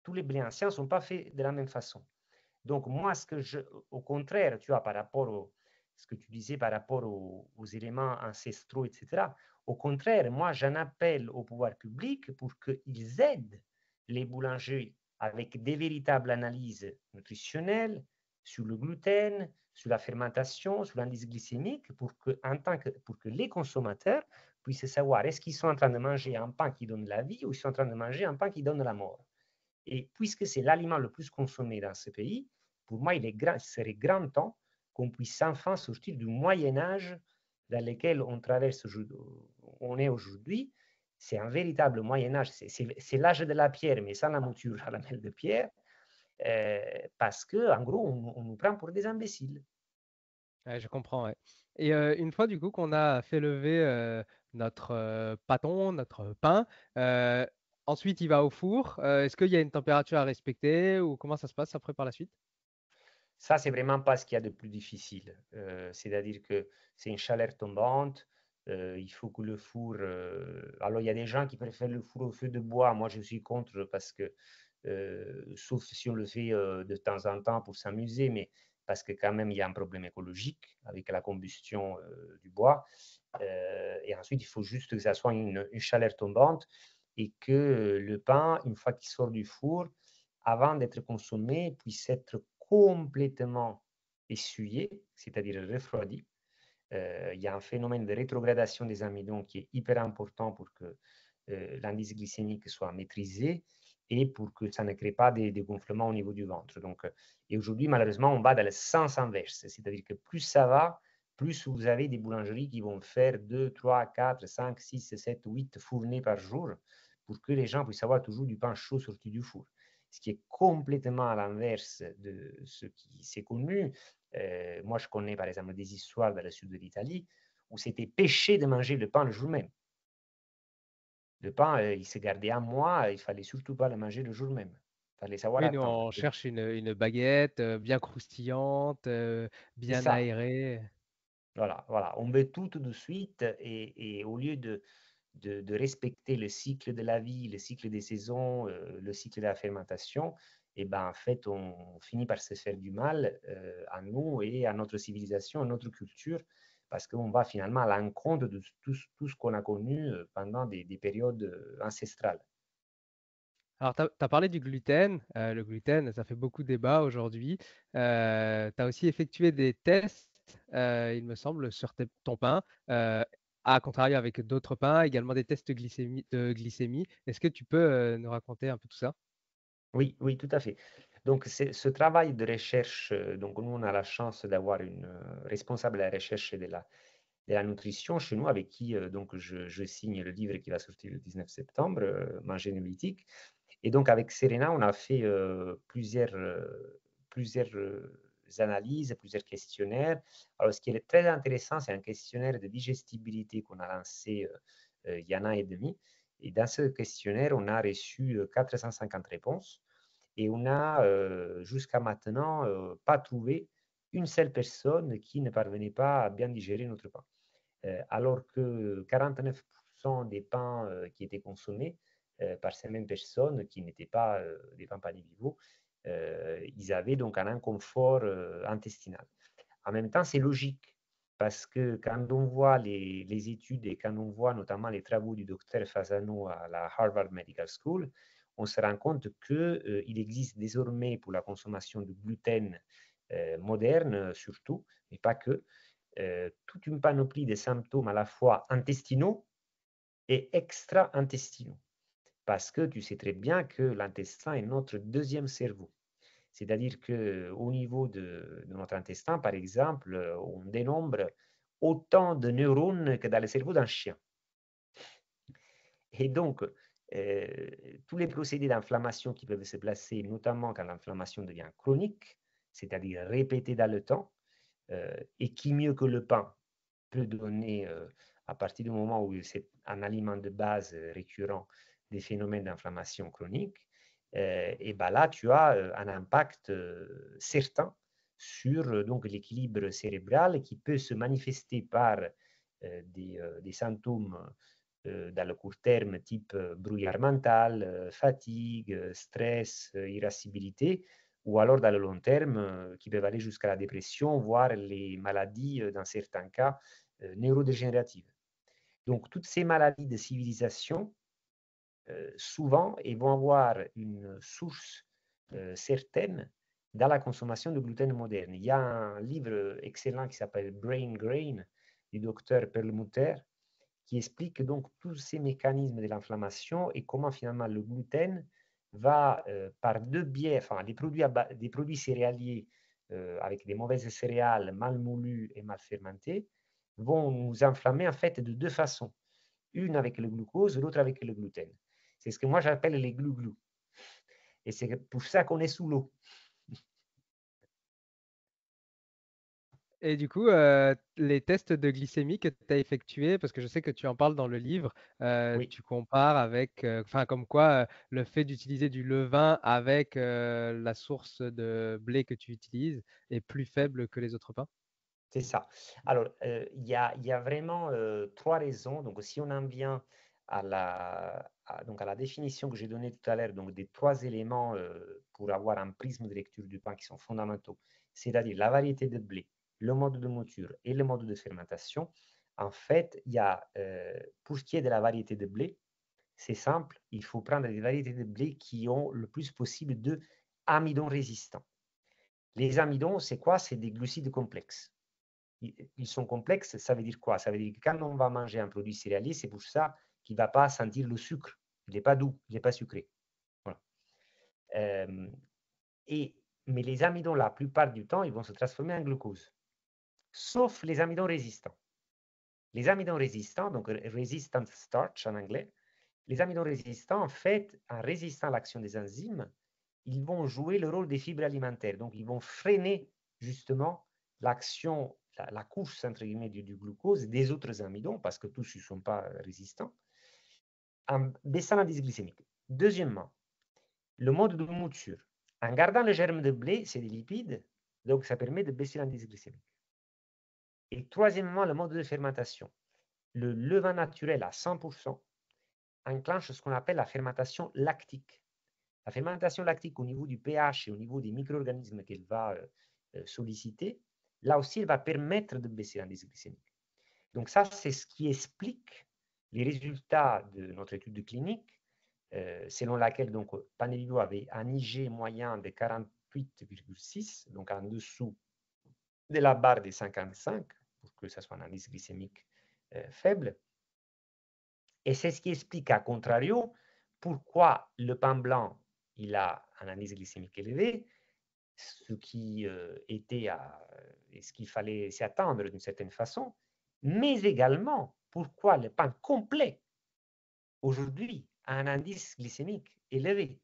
Tous les blés anciens ne sont pas faits de la même façon. Donc, moi, au contraire, tu vois, par rapport à ce que tu disais, par rapport aux éléments ancestraux, etc., au contraire, moi, j'en appelle au pouvoir public pour qu'ils aident les boulangers avec des véritables analyses nutritionnelles sur le gluten, sur la fermentation, sur l'indice glycémique, pour que les consommateurs puissent savoir est-ce qu'ils sont en train de manger un pain qui donne la vie ou ils sont en train de manger un pain qui donne la mort. Et puisque c'est l'aliment le plus consommé dans ce pays, pour moi, il serait grand temps qu'on puisse enfin sortir du Moyen Âge dans lequel on est aujourd'hui. C'est un véritable Moyen Âge, c'est l'âge de la pierre, mais sans la mouture à la mêle de pierre, parce qu'en gros, on nous prend pour des imbéciles. Ouais, je comprends, ouais. Et une fois du coup qu'on a fait lever notre pâton, notre pain, euh, ensuite il va au four. Est-ce qu'il y a une température à respecter ou comment ça se passe après par la suite? Ça, c'est vraiment pas ce qu'il y a de plus difficile. C'est-à-dire que c'est une chaleur tombante. Il faut que le four. Alors, il y a des gens qui préfèrent le four au feu de bois. Moi, je suis contre parce que, sauf si on le fait de temps en temps pour s'amuser, mais parce que quand même, il y a un problème écologique avec la combustion du bois. Et ensuite, il faut juste que ça soit une chaleur tombante et que le pain, une fois qu'il sort du four, avant d'être consommé, puisse être complètement essuyé, c'est-à-dire refroidi. Il y a un phénomène de rétrogradation des amidons qui est hyper important pour que l'indice glycémique soit maîtrisé et pour que ça ne crée pas des gonflements au niveau du ventre. Donc, et aujourd'hui, malheureusement, on va dans le sens inverse, c'est-à-dire que plus ça va, plus vous avez des boulangeries qui vont faire 2, 3, 4, 5, 6, 7, 8 fournées par jour pour que les gens puissent avoir toujours du pain chaud sorti du four. Ce qui est complètement à l'inverse de ce qui s'est connu. Moi, je connais par exemple des histoires dans le sud de l'Italie où c'était péché de manger le pain le jour même. Le pain, il se gardait un mois, il fallait surtout pas le manger le jour même. Il fallait savoir Oui, nous attendre. on cherche une baguette bien croustillante, C'est bien ça. aérée. Voilà, voilà. On veut tout de suite et au lieu de respecter le cycle de la vie, le cycle des saisons, le cycle de la fermentation, et ben, en fait, on finit par se faire du mal à nous et à notre civilisation, à notre culture, parce qu'on va finalement à l'encontre de tout ce qu'on a connu pendant des périodes ancestrales. Alors, tu as parlé du gluten. Le gluten, ça fait beaucoup débat aujourd'hui. Tu as aussi effectué des tests, il me semble, sur ton pain, à contrario avec d'autres pains, également des tests de glycémie. Est-ce que tu peux nous raconter un peu tout ça? Oui, oui, tout à fait. Donc, ce travail de recherche, donc nous, on a la chance d'avoir une responsable de la recherche de la nutrition chez nous, avec qui donc je signe le livre qui va sortir le 19 septembre, Manger néolithique. Et donc, avec Serena, on a fait plusieurs analyses, plusieurs questionnaires. Alors, ce qui est très intéressant, c'est un questionnaire de digestibilité qu'on a lancé il y a un an et demi. Et dans ce questionnaire, on a reçu 450 réponses et on a jusqu'à maintenant pas trouvé une seule personne qui ne parvenait pas à bien digérer notre pain. Alors que 49% des pains qui étaient consommés par ces mêmes personnes qui n'étaient pas des pains panivivaux, ils avaient donc un inconfort intestinal. En même temps, c'est logique parce que quand on voit les études et quand on voit notamment les travaux du docteur Fasano à la Harvard Medical School, on se rend compte qu'il existe désormais pour la consommation de gluten moderne surtout, mais pas que, toute une panoplie de symptômes à la fois intestinaux et extra-intestinaux. Parce que tu sais très bien que l'intestin est notre deuxième cerveau. C'est-à-dire qu'au niveau de notre intestin, par exemple, on dénombre autant de neurones que dans le cerveau d'un chien. Et donc, tous les procédés d'inflammation qui peuvent se placer, notamment quand l'inflammation devient chronique, c'est-à-dire répétée dans le temps, et qui mieux que le pain peut donner, à partir du moment où c'est un aliment de base récurrent, des phénomènes d'inflammation chronique, et ben là, tu as un impact certain sur donc l'équilibre cérébral qui peut se manifester par des symptômes dans le court terme, type brouillard mental, fatigue, stress, irascibilité, ou alors dans le long terme, qui peuvent aller jusqu'à la dépression, voire les maladies, dans certains cas, neurodégénératives. Donc, toutes ces maladies de civilisation, souvent, ils vont avoir une source certaine dans la consommation de gluten moderne. Il y a un livre excellent qui s'appelle Brain Grain du docteur Perlmutter qui explique donc tous ces mécanismes de l'inflammation et comment finalement le gluten va par deux biais, enfin des produits céréaliers avec des mauvaises céréales mal moulues et mal fermentées, vont nous inflammer en fait de deux façons. Une avec le glucose, l'autre avec le gluten. C'est ce que moi j'appelle les glu-glu. Et c'est pour ça qu'on est sous l'eau. Et du coup, les tests de glycémie que tu as effectués, parce que je sais que tu en parles dans le livre, Oui, tu compares avec, enfin, comme quoi le fait d'utiliser du levain avec la source de blé que tu utilises est plus faible que les autres pains. c'est ça. Alors, il y a vraiment trois raisons. Donc, si on en vient donc à la définition que j'ai donnée tout à l'heure, donc des trois éléments pour avoir un prisme de lecture du pain qui sont fondamentaux, c'est-à-dire la variété de blé, le mode de mouture et le mode de fermentation. En fait, il y a, pour ce qui est de la variété de blé, c'est simple, il faut prendre des variétés de blé qui ont le plus possible de amidon résistants. Les amidons, c'est quoi? C'est des glucides complexes. Ils sont complexes, ça veut dire quoi? Ça veut dire que quand on va manger un produit céréalier, c'est pour ça qu'il ne va pas sentir le sucre. Il n'est pas doux, il n'est pas sucré. Voilà. Euh, et, mais les amidons, la plupart du temps, ils vont se transformer en glucose, sauf les amidons résistants. Les amidons résistants, donc resistant starch en anglais, les amidons résistants, en fait, en résistant à l'action des enzymes, ils vont jouer le rôle des fibres alimentaires. Donc, ils vont freiner justement l'action, la course entre guillemets du glucose des autres amidons, parce que tous ne sont pas résistants, en baissant l'indice glycémique. Deuxièmement, le mode de mouture. En gardant le germe de blé, c'est des lipides, donc ça permet de baisser l'indice glycémique. Et troisièmement, le mode de fermentation. Le levain naturel à 100% enclenche ce qu'on appelle la fermentation lactique. La fermentation lactique au niveau du pH et au niveau des micro-organismes qu'elle va solliciter, là aussi, elle va permettre de baisser l'indice glycémique. Donc ça, c'est ce qui explique les résultats de notre étude clinique, selon laquelle donc Panelio avait un IG moyen de 48,6, donc en dessous de la barre des 55, pour que ça soit un indice glycémique faible. Et c'est ce qui explique, à contrario, pourquoi le pain blanc, il a un indice glycémique élevé, ce qui était ce qu'il fallait s'y attendre d'une certaine façon, mais également pourquoi le pain complet, aujourd'hui, a un indice glycémique élevé.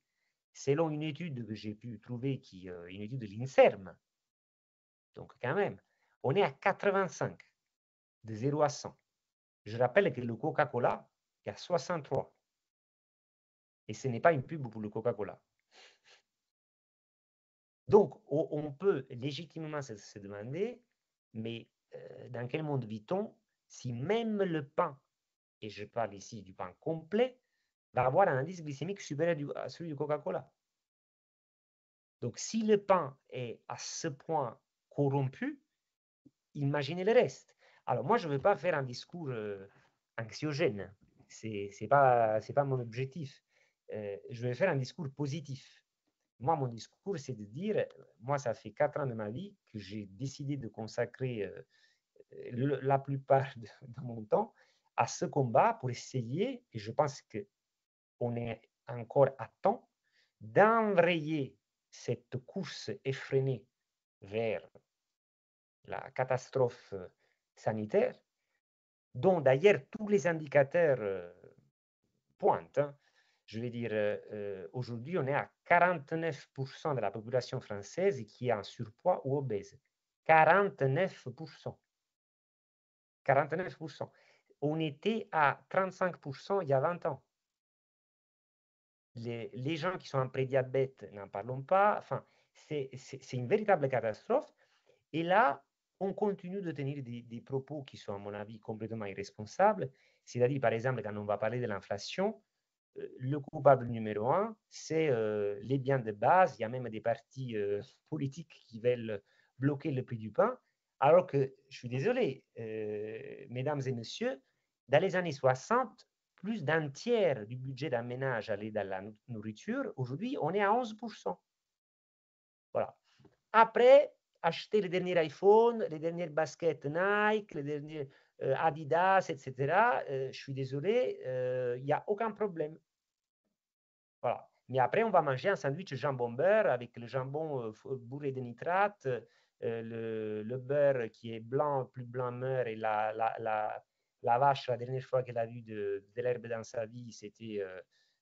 selon une étude que j'ai pu trouver, une étude de l'INSERM, donc quand même, on est à 85, de 0 à 100. Je rappelle que le Coca-Cola est à 63. Et ce n'est pas une pub pour le Coca-Cola. Donc, on peut légitimement se demander, mais dans quel monde vit-on si même le pain, et je parle ici du pain complet, va avoir un indice glycémique supérieur à celui du Coca-Cola. Donc, si le pain est à ce point corrompu, imaginez le reste. Alors, moi, je ne veux pas faire un discours anxiogène. Ce n'est pas mon objectif. Je vais faire un discours positif. Moi, mon discours, c'est de dire, moi, ça fait 4 ans de ma vie que j'ai décidé de consacrer la plupart de mon temps à ce combat pour essayer, et je pense qu'on est encore à temps, d'enrayer cette course effrénée vers la catastrophe sanitaire, dont d'ailleurs tous les indicateurs pointent. Hein. Je veux dire, aujourd'hui, on est à 49% de la population française qui est en surpoids ou obèse. 49%. 49%. On était à 35% il y a 20 ans. Les gens qui sont en prédiabète, n'en parlons pas. Enfin, c'est une véritable catastrophe. Et là, on continue de tenir des propos qui sont, à mon avis, complètement irresponsables. C'est-à-dire, par exemple, quand on va parler de l'inflation, le coupable numéro un, c'est les biens de base. Il y a même des partis politiques qui veulent bloquer le prix du pain. Alors que, je suis désolé, mesdames et messieurs, dans les années 60, plus d'un tiers du budget d'un ménage allait dans la nourriture. Aujourd'hui, on est à 11%. Voilà. Après, acheter les derniers iPhone, les dernières baskets Nike, les derniers Adidas, etc., je suis désolé, il n'y a aucun problème. Voilà. Mais après, on va manger un sandwich jambon-beurre avec le jambon bourré de nitrate, le beurre qui est blanc, plus blanc meurt, et la vache, la dernière fois qu'elle a vu de l'herbe dans sa vie, c'était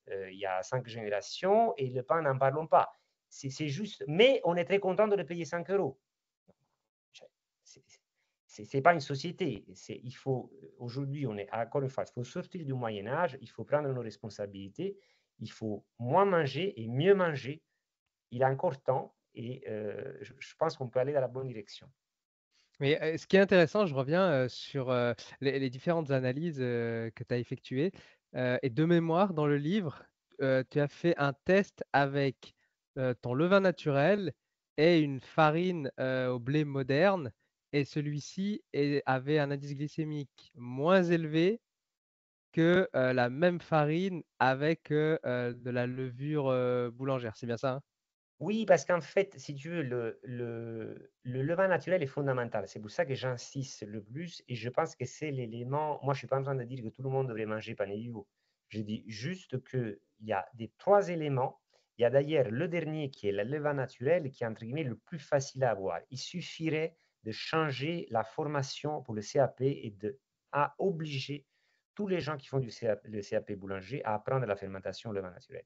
il y a 5 générations, et le pain, n'en parlons pas. C'est juste, mais on est très content de le payer 5 euros. C'est pas une société. Il faut, aujourd'hui, on est encore une fois, il faut sortir du Moyen Âge, il faut prendre nos responsabilités, il faut moins manger et mieux manger. Il est encore temps et je pense qu'on peut aller dans la bonne direction. Mais ce qui est intéressant, je reviens sur les différentes analyses que tu as effectuées. Et de mémoire, dans le livre, tu as fait un test avec ton levain naturel et une farine au blé moderne. Et celui-ci avait un indice glycémique moins élevé que la même farine avec de la levure boulangère. C'est bien ça, hein? Oui, parce qu'en fait, si tu veux, le levain naturel est fondamental. C'est pour ça que j'insiste le plus et je pense que c'est l'élément. Moi, je ne suis pas en train de dire que tout le monde devrait manger pané vivo. Je dis juste qu'il y a des 3 éléments. Il y a d'ailleurs le dernier qui est le levain naturel qui est entre guillemets le plus facile à avoir. Il suffirait de changer la formation pour le CAP et à obliger tous les gens qui font le CAP boulanger à apprendre la fermentation au levain naturel.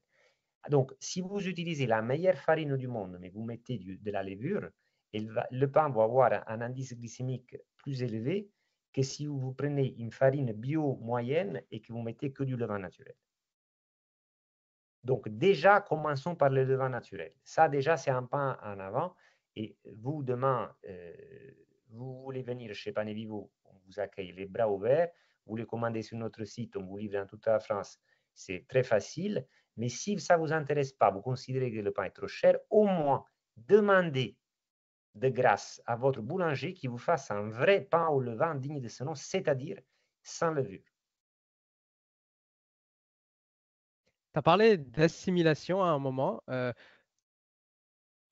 Donc, si vous utilisez la meilleure farine du monde, mais vous mettez de la levure, le pain va avoir un indice glycémique plus élevé que si vous prenez une farine bio moyenne et que vous mettez que du levain naturel. Donc, déjà, commençons par le levain naturel. Ça, déjà, c'est un pas en avant. Et vous, demain, vous voulez venir chez Pané Vivo, on vous accueille les bras ouverts. Vous les commandez sur notre site, on vous livre dans toute la France. C'est très facile. Mais si ça ne vous intéresse pas, vous considérez que le pain est trop cher, au moins demandez de grâce à votre boulanger qui vous fasse un vrai pain au levain digne de ce nom, c'est-à-dire sans levure. Tu as parlé d'assimilation à un moment.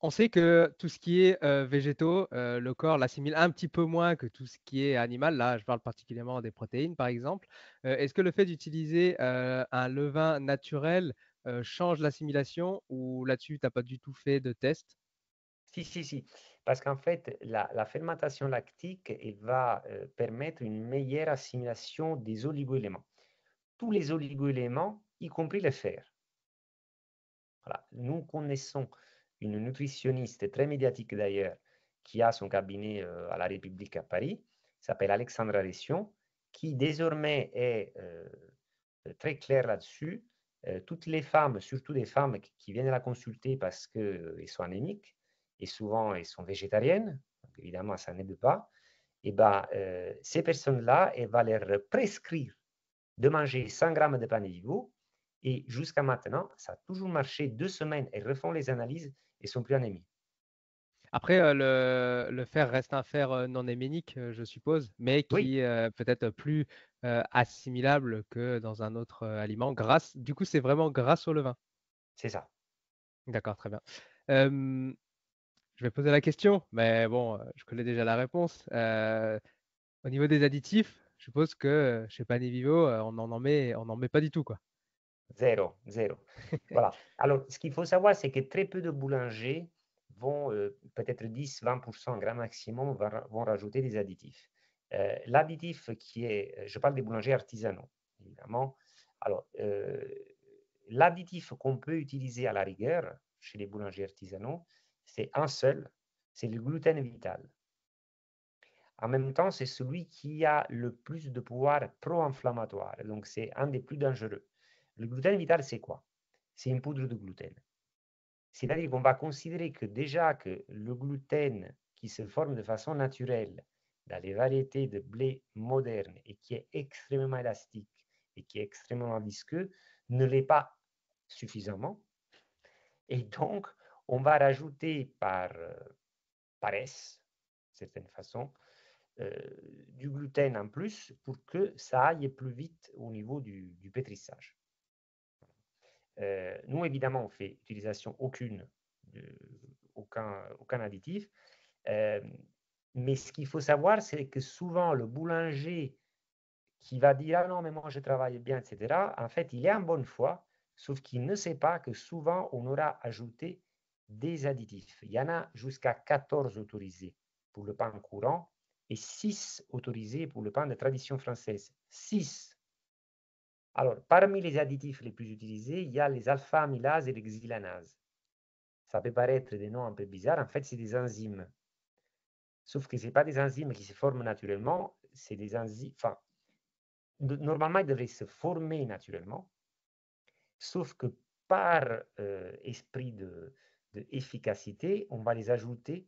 On sait que tout ce qui est végétaux, le corps l'assimile un petit peu moins que tout ce qui est animal. Là, je parle particulièrement des protéines, par exemple. Est-ce que le fait d'utiliser un levain naturel change l'assimilation ou là-dessus, tu n'as pas du tout fait de test? Si. Parce qu'en fait, la fermentation lactique elle va permettre une meilleure assimilation des oligoéléments. Tous les oligoéléments, y compris le fer. Voilà. Nous connaissons une nutritionniste très médiatique d'ailleurs, qui a son cabinet à la République à Paris, s'appelle Alexandra Ression, qui désormais est très claire là-dessus. Toutes les femmes, surtout des femmes qui viennent la consulter parce qu'elles sont anémiques, et souvent elles sont végétariennes, donc évidemment ça n'aide pas, et ben, ces personnes-là, elle va leur prescrire de manger 100 grammes de pain de vivo. Et jusqu'à maintenant, ça a toujours marché. 2 semaines, elles refont les analyses et sont plus anémies. Après, le fer reste un fer non héménique, je suppose, mais Oui, qui est peut-être plus assimilable que dans un autre aliment. Du coup, c'est vraiment grâce au levain. c'est ça. D'accord, très bien. Euh, je vais poser la question, mais bon, je connais déjà la réponse. Au niveau des additifs, je suppose que chez Panivivo, on n'en met pas du tout, quoi. Zéro, zéro. Voilà. Alors, ce qu'il faut savoir, c'est que très peu de boulangers vont, peut-être 10-20%, grand maximum, vont rajouter des additifs. L'additif qui est, je parle des boulangers artisanaux, évidemment. Alors, l'additif qu'on peut utiliser à la rigueur chez les boulangers artisanaux, c'est un seul, c'est le gluten vital. En même temps, c'est celui qui a le plus de pouvoir pro-inflammatoire. Donc, c'est un des plus dangereux. Le gluten vital, c'est quoi? C'est une poudre de gluten. C'est-à-dire qu'on va considérer que déjà que le gluten qui se forme de façon naturelle dans les variétés de blé modernes et qui est extrêmement élastique et qui est extrêmement visqueux, ne l'est pas suffisamment. Et donc, on va rajouter par paresse, d'une certaine façon, du gluten en plus pour que ça aille plus vite au niveau du pétrissage. Nous, évidemment, on fait utilisation aucun additif. Euh, mais ce qu'il faut savoir, c'est que souvent, le boulanger qui va dire ah non, mais moi je travaille bien, etc., en fait, il est en bonne foi, sauf qu'il ne sait pas que souvent, on aura ajouté des additifs. Il y en a jusqu'à 14 autorisés pour le pain courant et 6 autorisés pour le pain de tradition française. 6. Alors, parmi les additifs les plus utilisés, il y a les alpha-amylases et les xylanases. Ça peut paraître des noms un peu bizarres, en fait, c'est des enzymes. Sauf que ce pas des enzymes qui se forment naturellement, c'est des enzymes, enfin, normalement, ils devraient se former naturellement, sauf que par esprit d'efficacité, on va les ajouter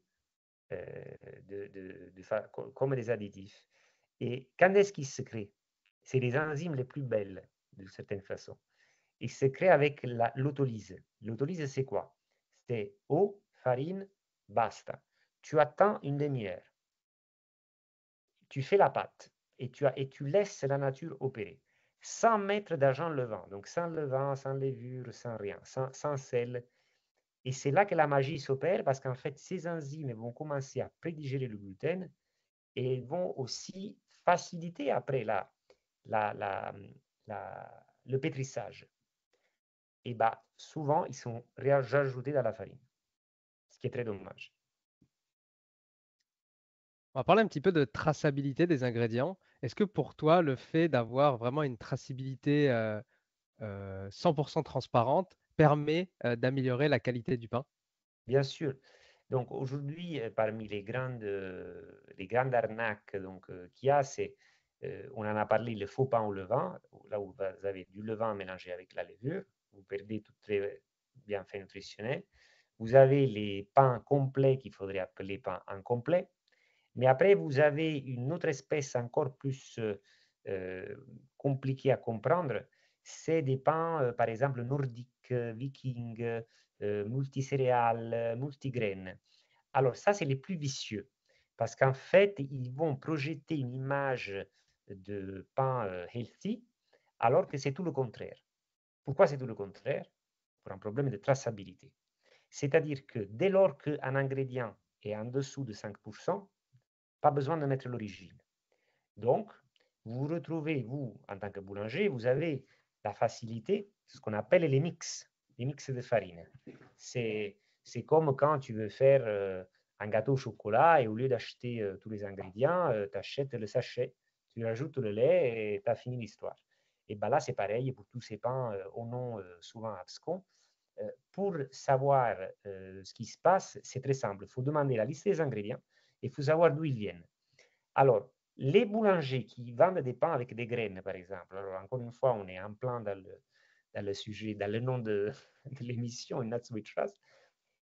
comme des additifs. Et quand est-ce qu'ils se créent? C'est les enzymes les plus belles, d'une certaine façon. Ils se créent avec l'autolyse. L'autolyse, c'est quoi? C'est eau, farine, basta. Tu attends une demi-heure. Tu fais la pâte et tu laisses la nature opérer. Sans mettre d'agent levant, donc sans levain, sans levure, sans rien, sans sel. Et c'est là que la magie s'opère parce qu'en fait, ces enzymes vont commencer à prédigérer le gluten et vont aussi faciliter après la, la, le pétrissage. Et bah, souvent, ils sont rajoutés dans la farine, ce qui est très dommage. On va parler un petit peu de traçabilité des ingrédients. Est-ce que pour toi, le fait d'avoir vraiment une traçabilité 100% transparente permet d'améliorer la qualité du pain? Bien sûr. Donc aujourd'hui, parmi les grandes arnaques qu'il y a, c'est, on en a parlé, le faux pain au levain, là où vous avez du levain mélangé avec la levure, vous perdez tous les bienfaits nutritionnels. Vous avez les pains complets qu'il faudrait appeler pains incomplets. Mais après, vous avez une autre espèce encore plus compliquée à comprendre, c'est des pains, par exemple, nordiques, vikings, multicéréales, multigraines. Alors ça, c'est les plus vicieux, parce qu'en fait, ils vont projeter une image de pain healthy, alors que c'est tout le contraire. Pourquoi c'est tout le contraire? Pour un problème de traçabilité. C'est-à-dire que dès lors qu'un ingrédient est en dessous de 5%, pas besoin de mettre l'origine. Donc, vous vous retrouvez, vous, en tant que boulanger, vous avez la facilité, ce qu'on appelle les mix de farine. C'est comme quand tu veux faire un gâteau au chocolat et au lieu d'acheter tous les ingrédients, tu achètes le sachet, tu rajoutes le lait et tu as fini l'histoire. Et ben là, c'est pareil pour tous ces pains au nom souvent abscons. Pour savoir ce qui se passe, c'est très simple. Il faut demander la liste des ingrédients et il faut savoir d'où ils viennent. Alors, les boulangers qui vendent des pains avec des graines, par exemple, alors encore une fois, on est en plein dans le sujet, dans le nom de, de l'émission, Nuts with Trust,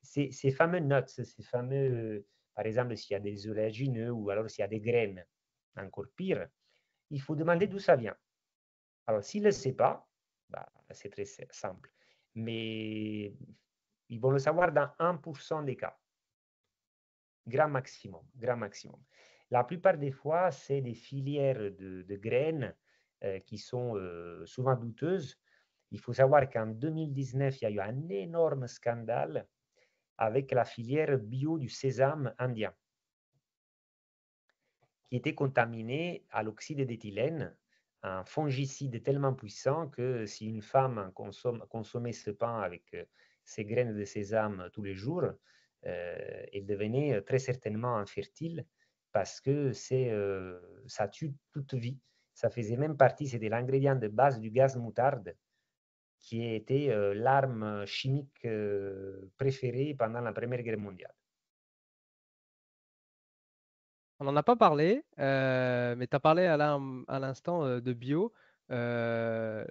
ces fameux nuts, ces fameux, par exemple, s'il y a des oléagineux ou alors s'il y a des graines, encore pire, il faut demander d'où ça vient. Alors, s'il ne le sait pas, bah, c'est très simple. Mais ils vont le savoir dans 1% des cas. Grand maximum, grand maximum. La plupart des fois, c'est des filières de graines qui sont souvent douteuses. Il faut savoir qu'en 2019, il y a eu un énorme scandale avec la filière bio du sésame indien, qui était contaminée à l'oxyde d'éthylène, un fongicide tellement puissant que si une femme consommait ce pain avec ses graines de sésame tous les jours, elle devenait très certainement infertile parce que ça tue toute vie. Ça faisait même partie, c'était l'ingrédient de base du gaz moutarde, qui était l'arme chimique préférée pendant la Première Guerre mondiale. On n'en a pas parlé, mais tu as parlé à l'instant de bio. La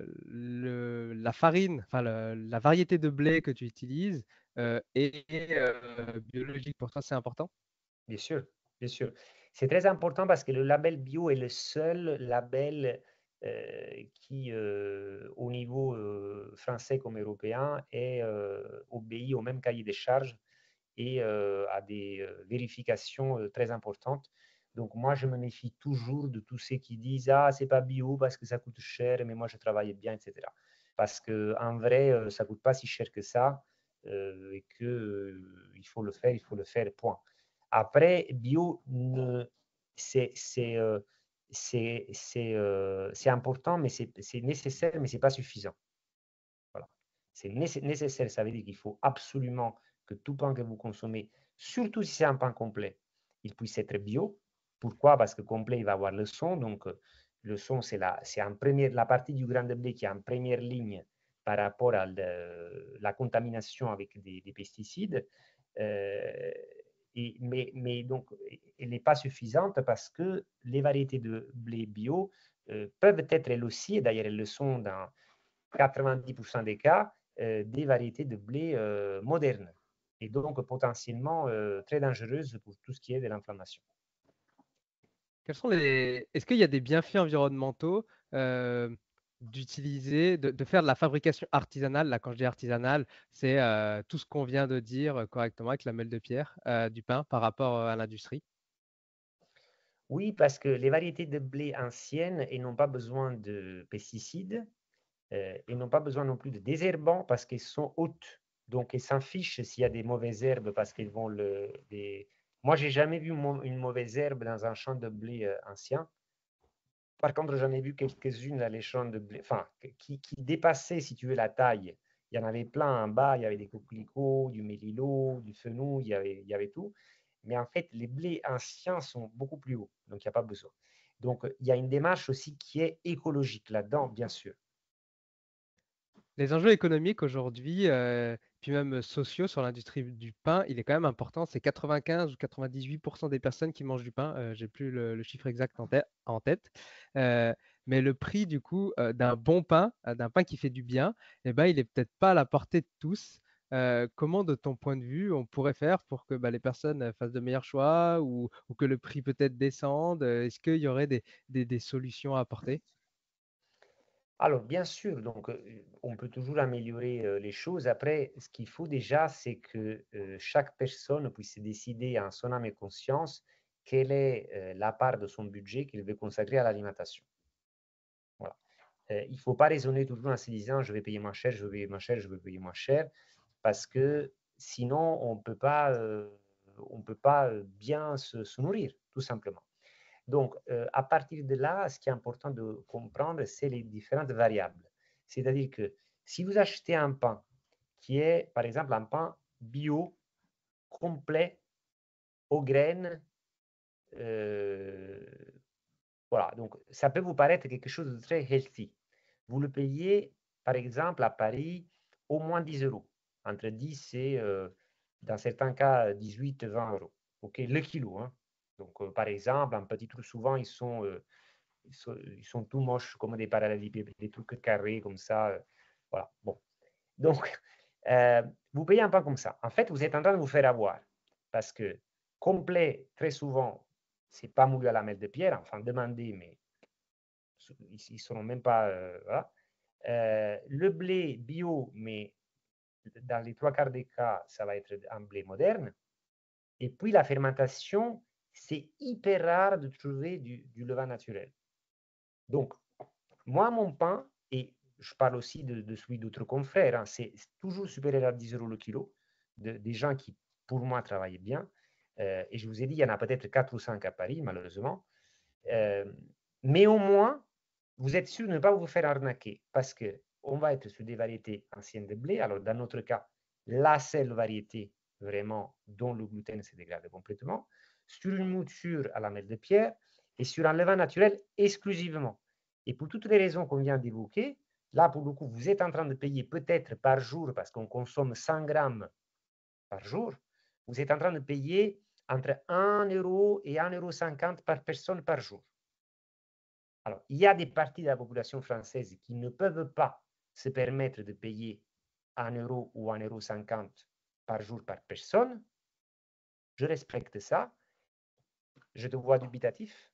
farine, enfin la variété de blé que tu utilises est biologique. Pour toi, c'est important? Bien sûr, bien sûr. C'est très important parce que le label bio est le seul label qui, au niveau français comme européen, obéit au même cahier des charges et à des vérifications très importantes. Donc moi, je me méfie toujours de tous ceux qui disent ah c'est pas bio parce que ça coûte cher, mais moi je travaille bien, etc. Parce que en vrai, ça coûte pas si cher que ça et que il faut le faire, point. Après, bio, c'est important, mais c'est nécessaire, mais c'est pas suffisant. Voilà. C'est nécessaire, ça veut dire qu'il faut absolument que tout pain que vous consommez, surtout si c'est un pain complet, il puisse être bio. Pourquoi? Parce que complet, il va avoir le son. Donc, le son, c'est la partie du grain de blé qui est en première ligne par rapport à la contamination avec des pesticides. Euh, mais donc, elle n'est pas suffisante parce que les variétés de blé bio peuvent être elles aussi, et d'ailleurs elles le sont dans 90% des cas, des variétés de blé modernes et donc potentiellement très dangereuses pour tout ce qui est de l'inflammation. Est-ce qu'il y a des bienfaits environnementaux de faire de la fabrication artisanale? Là, quand je dis artisanale, c'est tout ce qu'on vient de dire correctement avec la meule de pierre du pain par rapport à l'industrie. Oui, parce que les variétés de blé anciennes, elles n'ont pas besoin de pesticides, elles n'ont pas besoin non plus de désherbants parce qu'elles sont hautes. Donc, elles s'en fichent s'il y a des mauvaises herbes parce qu'elles vont Moi, j'ai jamais vu une mauvaise herbe dans un champ de blé ancien. Par contre, j'en ai vu quelques-unes dans les champs de blé, enfin, qui dépassaient, si tu veux, la taille. Il y en avait plein en bas, il y avait des coquelicots, du mélilo, du fenouil, il y avait tout. Mais en fait, les blés anciens sont beaucoup plus hauts, donc il n'y a pas besoin. Donc, il y a une démarche aussi qui est écologique là-dedans, bien sûr. Les enjeux économiques aujourd'hui, puis même sociaux sur l'industrie du pain, il est quand même important. C'est 95 ou 98% des personnes qui mangent du pain. J'ai plus le chiffre exact en tête. Mais le prix du coup d'un bon pain, d'un pain qui fait du bien, eh ben, il est peut-être pas à la portée de tous. Comment, de ton point de vue, on pourrait faire pour que les personnes fassent de meilleurs choix ou que le prix peut-être descende? Est-ce qu'il y aurait des solutions à apporter? Alors, bien sûr, donc, on peut toujours améliorer les choses. Après, ce qu'il faut déjà, c'est que chaque personne puisse décider en son âme et conscience quelle est la part de son budget qu'il veut consacrer à l'alimentation. Voilà. Il ne faut pas raisonner toujours en se disant je vais payer moins cher, je vais payer moins cher, je vais payer moins cher, parce que sinon on ne peut pas bien se nourrir, tout simplement. Donc, à partir de là, ce qui est important de comprendre, c'est les différentes variables. C'est-à-dire que si vous achetez un pain qui est, par exemple, un pain bio, complet, aux graines, euh, voilà, donc ça peut vous paraître quelque chose de très healthy. Vous le payez, par exemple, à Paris, au moins 10 euros. entre 10 et, dans certains cas, 18-20 €. OK, le kilo, hein. Donc, par exemple, en petit trou, souvent, ils sont tout moches, comme des parallélépipèdes, des trucs carrés comme ça. Voilà. Bon. Donc, euh, vous payez un pain comme ça. En fait, vous êtes en train de vous faire avoir. Parce que complet, très souvent, c'est pas moulu à la mêle de pierre. Enfin, demandez, mais ils ne seront même pas. Voilà. Le blé bio, mais dans les trois quarts des cas, ça va être un blé moderne. Et puis la fermentation, c'est hyper rare de trouver du levain naturel. Donc, moi, mon pain, et je parle aussi de celui d'autres confrères, hein, c'est toujours supérieur à 10 € le kilo, des gens qui, pour moi, travaillent bien. Et je vous ai dit, il y en a peut-être 4 ou 5 à Paris, malheureusement. Euh, mais au moins, vous êtes sûr de ne pas vous faire arnaquer parce qu'on va être sur des variétés anciennes de blé. Alors, dans notre cas, la seule variété vraiment dont le gluten se dégrade complètement, sur une mouture à la mêle de pierre et sur un levain naturel exclusivement. Et pour toutes les raisons qu'on vient d'évoquer, là, pour le coup, vous êtes en train de payer peut-être par jour, parce qu'on consomme 100 grammes par jour, vous êtes en train de payer entre 1 € et 1,50 € par personne par jour. Alors, il y a des parties de la population française qui ne peuvent pas se permettre de payer 1 € ou 1,50 € par jour par personne. Je respecte ça. Je te vois dubitatif.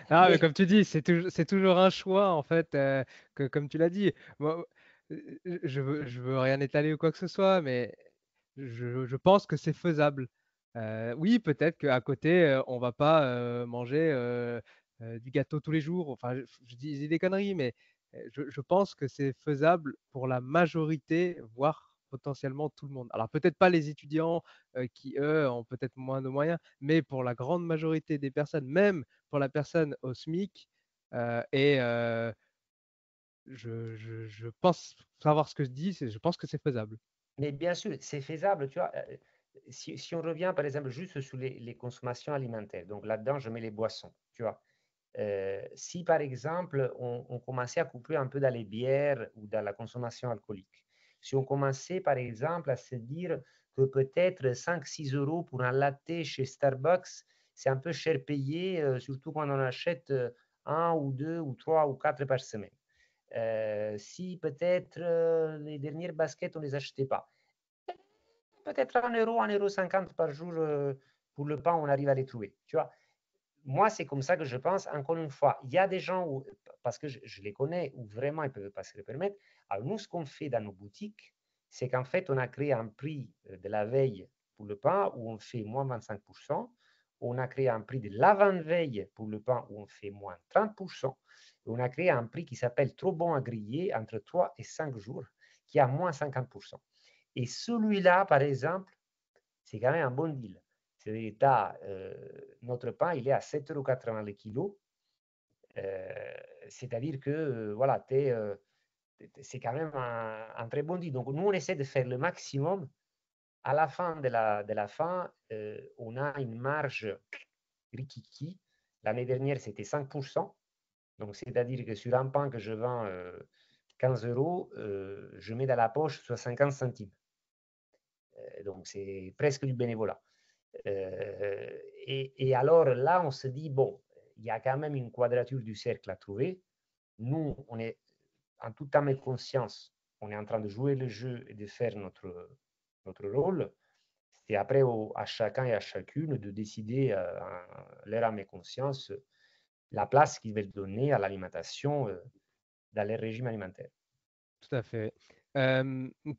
Ah, mais Mais comme tu dis, c'est toujours un choix, en fait, que comme tu l'as dit. Moi, je veux rien étaler ou quoi que ce soit, mais je pense que c'est faisable. Oui, peut-être qu'à côté, on va pas manger du gâteau tous les jours. Enfin, je dis des conneries, mais je pense que c'est faisable pour la majorité, voire potentiellement tout le monde. Alors peut-être pas les étudiants qui, eux, ont peut-être moins de moyens, mais pour la grande majorité des personnes, même pour la personne au SMIC, et je pense savoir ce que je dis, je pense que c'est faisable. Mais bien sûr, c'est faisable, tu vois. Si on revient, par exemple, juste sur les consommations alimentaires, donc là-dedans, je mets les boissons, tu vois. Si, par exemple, on commençait à couper un peu dans les bières ou dans la consommation alcoolique, si on commençait, par exemple, à se dire que peut-être 5-6 € pour un latte chez Starbucks, c'est un peu cher payé, surtout quand on achète un ou deux ou trois ou quatre par semaine. Si peut-être les dernières baskets, on ne les achetait pas. Peut-être 1 €, 1,50 € par jour pour le pain, on arrive à les trouver. Tu vois, moi, c'est comme ça que je pense. Encore une fois, il y a des gens, où, parce que je les connais, où vraiment ils ne peuvent pas se le permettre. Alors, nous, ce qu'on fait dans nos boutiques, c'est qu'en fait, on a créé un prix de la veille pour le pain où on fait moins 25%. On a créé un prix de l'avant-veille pour le pain où on fait moins 30%. Et on a créé un prix qui s'appelle trop bon à griller entre 3 et 5 jours, qui a moins 50%. Et celui-là, par exemple, c'est quand même un bon deal. C'est-à-dire, notre pain, il est à 7,80 € le kilo. C'est-à-dire que voilà, c'est quand même un très bon deal. Donc, nous, on essaie de faire le maximum. À la fin de la fin, on a une marge rikiki. L'année dernière, c'était 5%. Donc, c'est-à-dire que sur un pain que je vends 15 €, je mets dans la poche soit 50 centimes. Donc, c'est presque du bénévolat. Et alors là, on se dit, bon, il y a quand même une quadrature du cercle à trouver. Nous, on est en toute âme et conscience, on est en train de jouer le jeu et de faire notre rôle. C'est après à chacun et à chacune de décider, leur âme et conscience, la place qu'ils veulent donner à l'alimentation dans les régimes alimentaires. Tout à fait.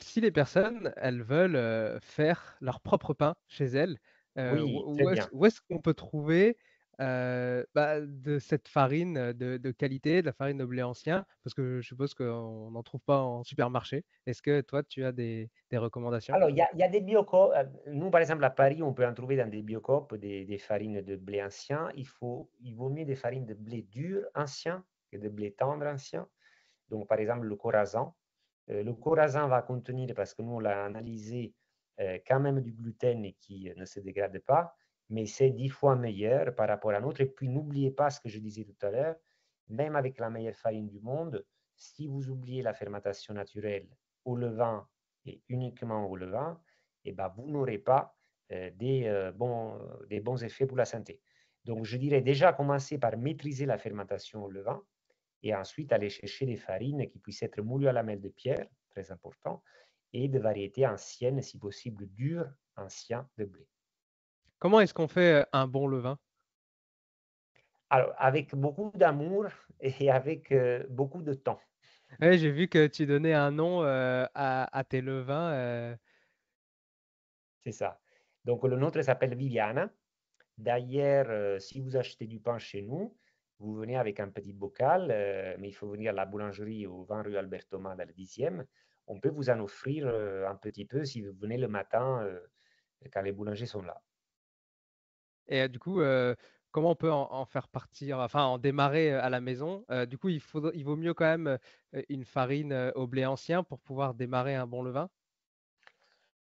Si les personnes, elles veulent faire leur propre pain chez elles, Oui, très bien. où est-ce qu'on peut trouver bah, de cette farine de qualité, de la farine de blé ancien? Parce que je suppose qu'on n'en trouve pas en supermarché. Est-ce que toi, tu as des recommandations? Alors, il y a des biocoop. Nous, par exemple, à Paris, on peut en trouver dans des biocoop des farines de blé ancien. Il vaut mieux des farines de blé dur ancien que de blé tendre ancien. Donc, par exemple, le Corazan. Le Corazan va contenir, parce que nous, on l'a analysé, quand même du gluten et qui ne se dégrade pas, mais c'est 10 fois meilleur par rapport à l'autre. Et puis, n'oubliez pas ce que je disais tout à l'heure, même avec la meilleure farine du monde, si vous oubliez la fermentation naturelle au levain et uniquement au levain, et ben, vous n'aurez pas des bons effets pour la santé. Donc, je dirais déjà commencer par maîtriser la fermentation au levain et ensuite aller chercher des farines qui puissent être moulues à la mêle de pierre, très important, et de variétés anciennes, si possible dures, anciens de blé. Comment est-ce qu'on fait un bon levain? Alors, avec beaucoup d'amour et avec beaucoup de temps. Ouais, j'ai vu que tu donnais un nom à tes levains. C'est ça. Donc, le nôtre s'appelle Viviana. D'ailleurs, si vous achetez du pain chez nous, vous venez avec un petit bocal, mais il faut venir à la boulangerie au 20 rue Albert Thomas dans le 10e. On peut vous en offrir un petit peu si vous venez le matin quand les boulangers sont là. Et du coup, comment on peut en faire partir, enfin en démarrer à la maison? Du coup, il vaut mieux quand même une farine au blé ancien pour pouvoir démarrer un bon levain?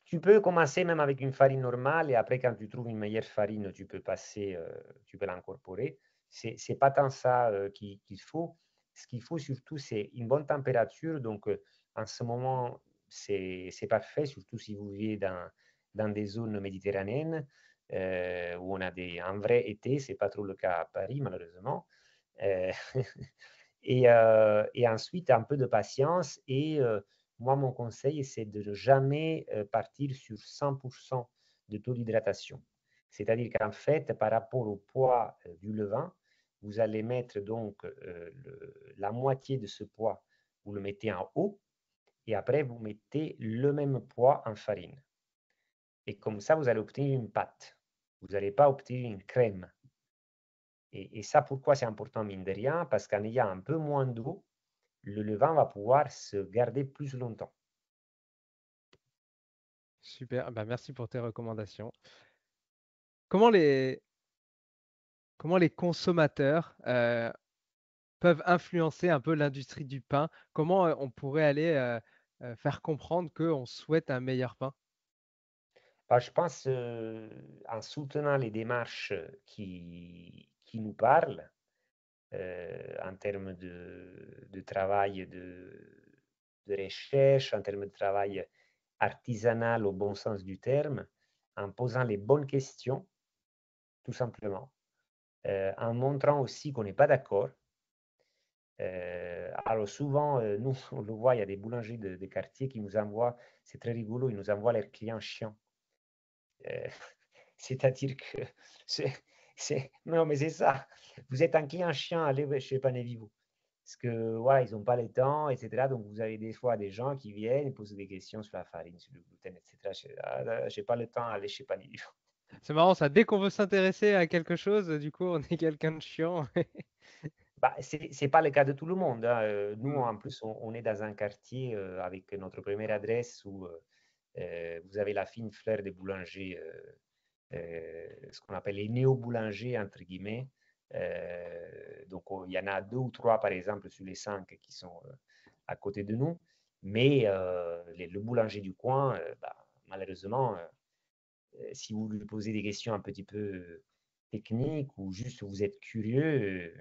Tu peux commencer même avec une farine normale et après, quand tu trouves une meilleure farine, tu peux passer, tu peux l'incorporer. C'est pas tant ça qu'il faut. Ce qu'il faut surtout, c'est une bonne température. Donc, en ce moment, c'est parfait, surtout si vous vivez dans des zones méditerranéennes où on a un vrai été. C'est pas trop le cas à Paris, malheureusement. Euh, et ensuite, un peu de patience et moi, mon conseil, c'est de ne jamais partir sur 100% de taux d'hydratation. C'est-à-dire qu'en fait, par rapport au poids du levain, vous allez mettre donc la moitié de ce poids, vous le mettez en eau, et après, vous mettez le même poids en farine. Et comme ça, vous allez obtenir une pâte. Vous n'allez pas obtenir une crème. Et ça, pourquoi c'est important, mine de rien? Parce qu'en ayant un peu moins d'eau, le levain va pouvoir se garder plus longtemps. Super, bah, merci pour tes recommandations. Comment les, comment les consommateurs peuvent influencer un peu l'industrie du pain? Comment on pourrait aller faire comprendre qu'on souhaite un meilleur pain? Bah, je pense en soutenant les démarches qui nous parlent en termes de travail de recherche, en termes de travail artisanal au bon sens du terme, en posant les bonnes questions, tout simplement, en montrant aussi qu'on n'est pas d'accord. Alors souvent, nous, on le voit, il y a des boulangers de quartier qui nous envoient, c'est très rigolo, ils nous envoient leurs clients chiants. Euh, C'est-à-dire que non, mais c'est ça. Vous êtes un client chiant, allez chez Panevivo. Parce que voilà, ils n'ont pas le temps, etc. Donc vous avez des fois des gens qui viennent et posent des questions sur la farine, sur le gluten, etc. Je n'ai pas le temps, allez chez Panevivo. C'est marrant ça, dès qu'on veut s'intéresser à quelque chose, du coup, on est quelqu'un de chiant. Bah, c'est pas le cas de tout le monde, hein. Nous, Hmm. en plus, on est dans un quartier avec notre première adresse où vous avez la fine fleur des boulangers, ce qu'on appelle les néo-boulangers, entre guillemets. Donc, il y en a deux ou trois, par exemple, sur les cinq qui sont à côté de nous. Mais le boulanger du coin, bah, malheureusement, si vous lui posez des questions un petit peu techniques ou juste vous êtes curieux,